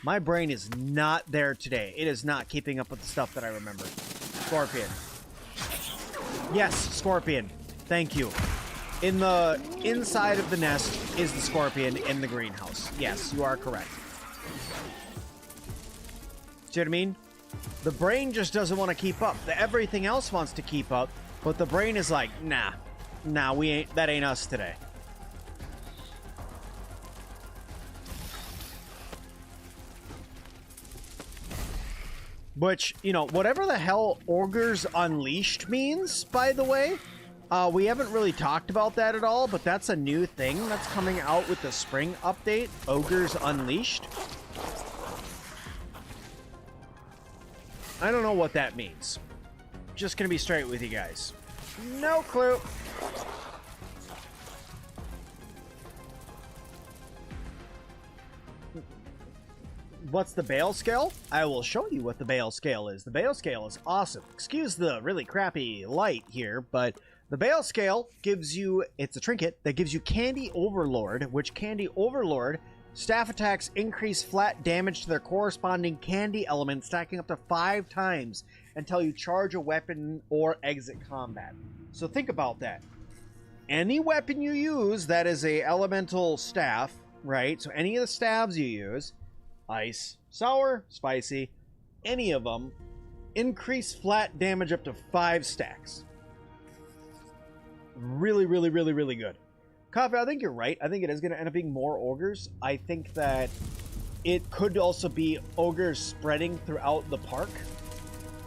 My brain is not there today. It is not keeping up with the stuff that I remember. Scorpion. Yes, scorpion. Thank you. In the inside of the nest is the scorpion in the greenhouse. Yes, you are correct. See what I mean? The brain just doesn't want to keep up. Everything else wants to keep up, but the brain is like, nah, we ain't. That ain't us today. Which, you know, whatever the hell Ogres Unleashed means, by the way, we haven't really talked about that at all, but that's a new thing that's coming out with the spring update, Ogres Unleashed. I don't know what that means. Just gonna be straight with you guys. No clue. What's the Bale Scale? I will show you what the Bale Scale is. The Bale Scale is awesome. Excuse the really crappy light here, but the Bale Scale gives you, it's a trinket that gives you Candy Overlord, which Candy Overlord, staff attacks increase flat damage to their corresponding candy element, stacking up to 5 times until you charge a weapon or exit combat. So think about that. Any weapon you use that is a elemental staff, right? So any of the staves you use, ice, sour, spicy, any of them, increase flat damage up to 5 stacks. Really, really, really, really good. Coffee, I think you're right. I think it is going to end up being more ogres. I think that it could also be ogres spreading throughout the park.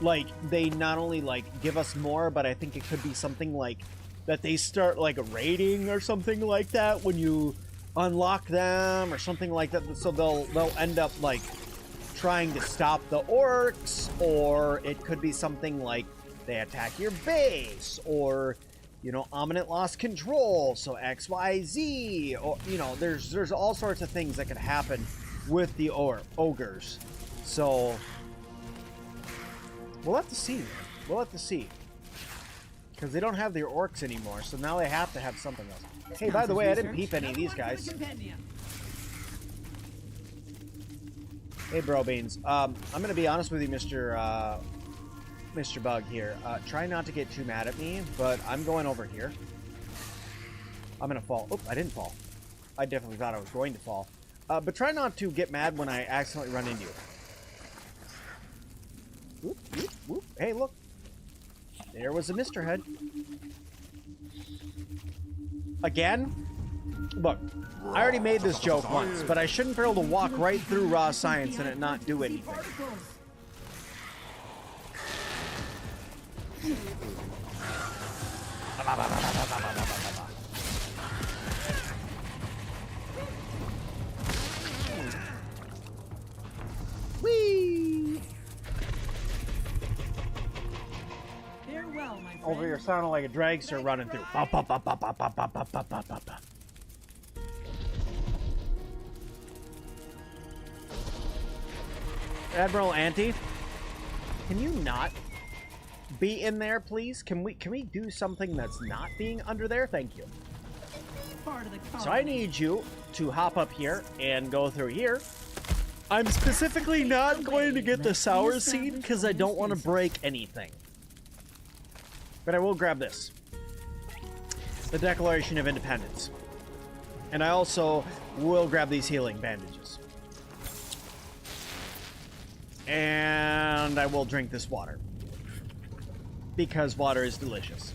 Like, they not only, like, give us more, but I think it could be something like that they start, like, a raiding or something like that when you unlock them or something like that. So they'll end up, like, trying to stop the orcs, or it could be something like they attack your base, or... you know, Omninant lost control, so XYZ, or, you know, there's all sorts of things that could happen with the ogres. So, we'll have to see. We'll have to see. Because they don't have their orcs anymore, so now they have to have something else. Hey, by the way, I didn't peep any of these guys. Hey, Bro Beans. I'm going to be honest with you, Mr. Bug here. Try not to get too mad at me, but I'm going over here. I'm gonna fall. Oop, I didn't fall. I definitely thought I was going to fall. But try not to get mad when I accidentally run into you. Whoop, whoop, whoop. Hey, look. There was a Mr. Head. Again? Look, I already made this joke once, but I shouldn't be able to walk right through raw science and it not do anything. Whee! Farewell, my friend. Over here sounding like a dragster running through. Admiral Auntie, can you not be in there, please? Can we do something that's not being under there? Thank you. So I need you to hop up here and go through here. I'm specifically not going to get the sour seed because I don't want to break anything. But I will grab this. The Declaration of Independence. And I also will grab these healing bandages. And I will drink this water. Because water is delicious.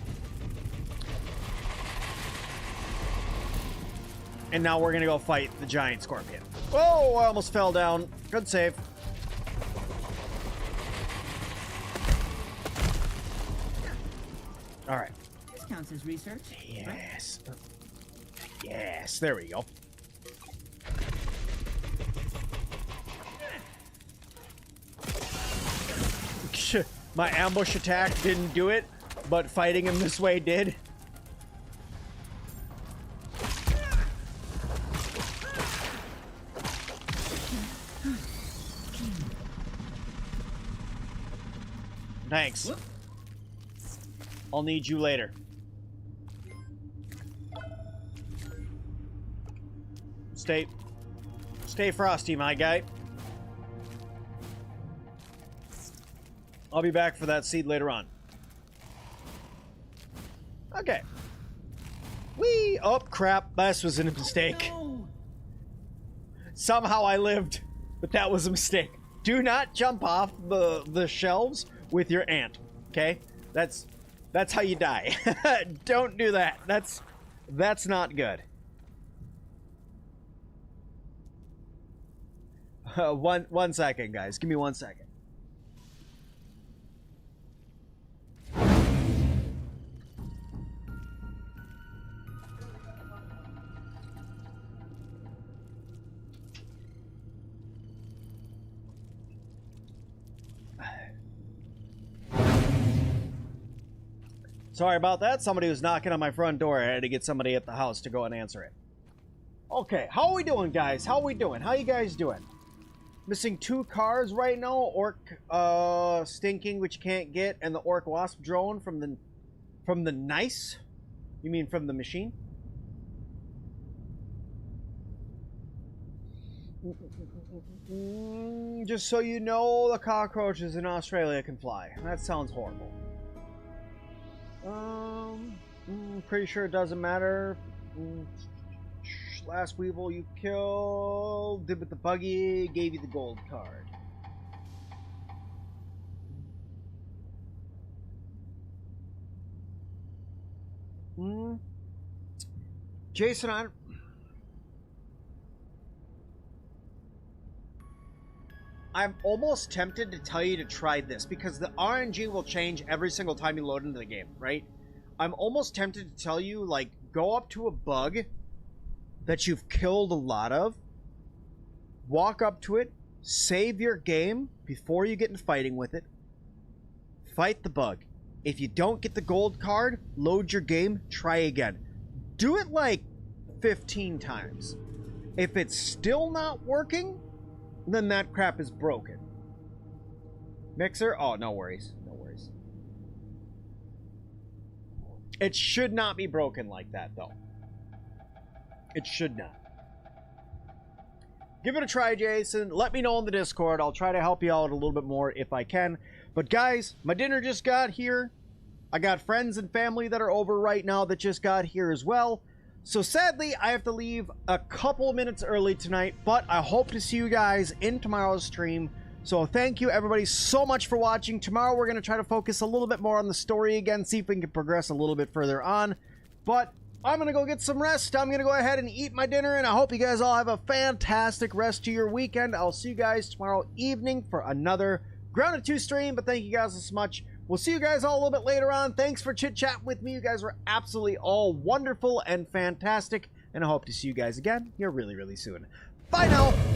And now we're gonna go fight the giant scorpion. Oh, I almost fell down. Good save. All right. This counts as research. Yes. Right? Yes, there we go. My ambush attack didn't do it, but fighting him this way did. Thanks. I'll need you later. Stay frosty, my guy. I'll be back for that seed later on. Okay. Whee! Oh, crap. This was a mistake. No. Somehow I lived, but that was a mistake. Do not jump off the shelves with your ant, okay? That's how you die. Don't do that. That's not good. One second, guys. Give me 1 second. Sorry about that. Somebody was knocking on my front door. I had to get somebody at the house to go and answer it. Okay, how are we doing, guys? How are we doing? How you guys doing? Missing 2 cars right now. Orc Stinking, which you can't get, and the Orc Wasp drone from the nice? You mean from the machine? Just so you know, the cockroaches in Australia can fly. That sounds horrible. Pretty sure it doesn't matter. Last Weevil you killed, did with the buggy, gave you the gold card. Jason, I'm almost tempted to tell you to try this because the RNG will change every single time you load into the game, right? I'm almost tempted to tell you, like, go up to a bug that you've killed a lot of, walk up to it, save your game before you get in fighting with it, fight the bug. If you don't get the gold card, load your game, try again. Do it like 15 times. If it's still not working, then that crap is broken. Mixer? Oh, no worries. No worries. It should not be broken like that, though. It should not. Give it a try, Jason. Let me know in the Discord. I'll try to help you out a little bit more if I can. But guys, my dinner just got here. I got friends and family that are over right now that just got here as well. So sadly, I have to leave a couple minutes early tonight, but I hope to see you guys in tomorrow's stream. So thank you everybody so much for watching. Tomorrow we're going to try to focus a little bit more on the story again, see if we can progress a little bit further on. But I'm going to go get some rest. I'm going to go ahead and eat my dinner, and I hope you guys all have a fantastic rest of your weekend. I'll see you guys tomorrow evening for another Grounded 2 stream, but thank you guys so much. We'll see you guys all a little bit later on. Thanks for chit-chatting with me. You guys were absolutely all wonderful and fantastic, and I hope to see you guys again here really, really soon. Bye now!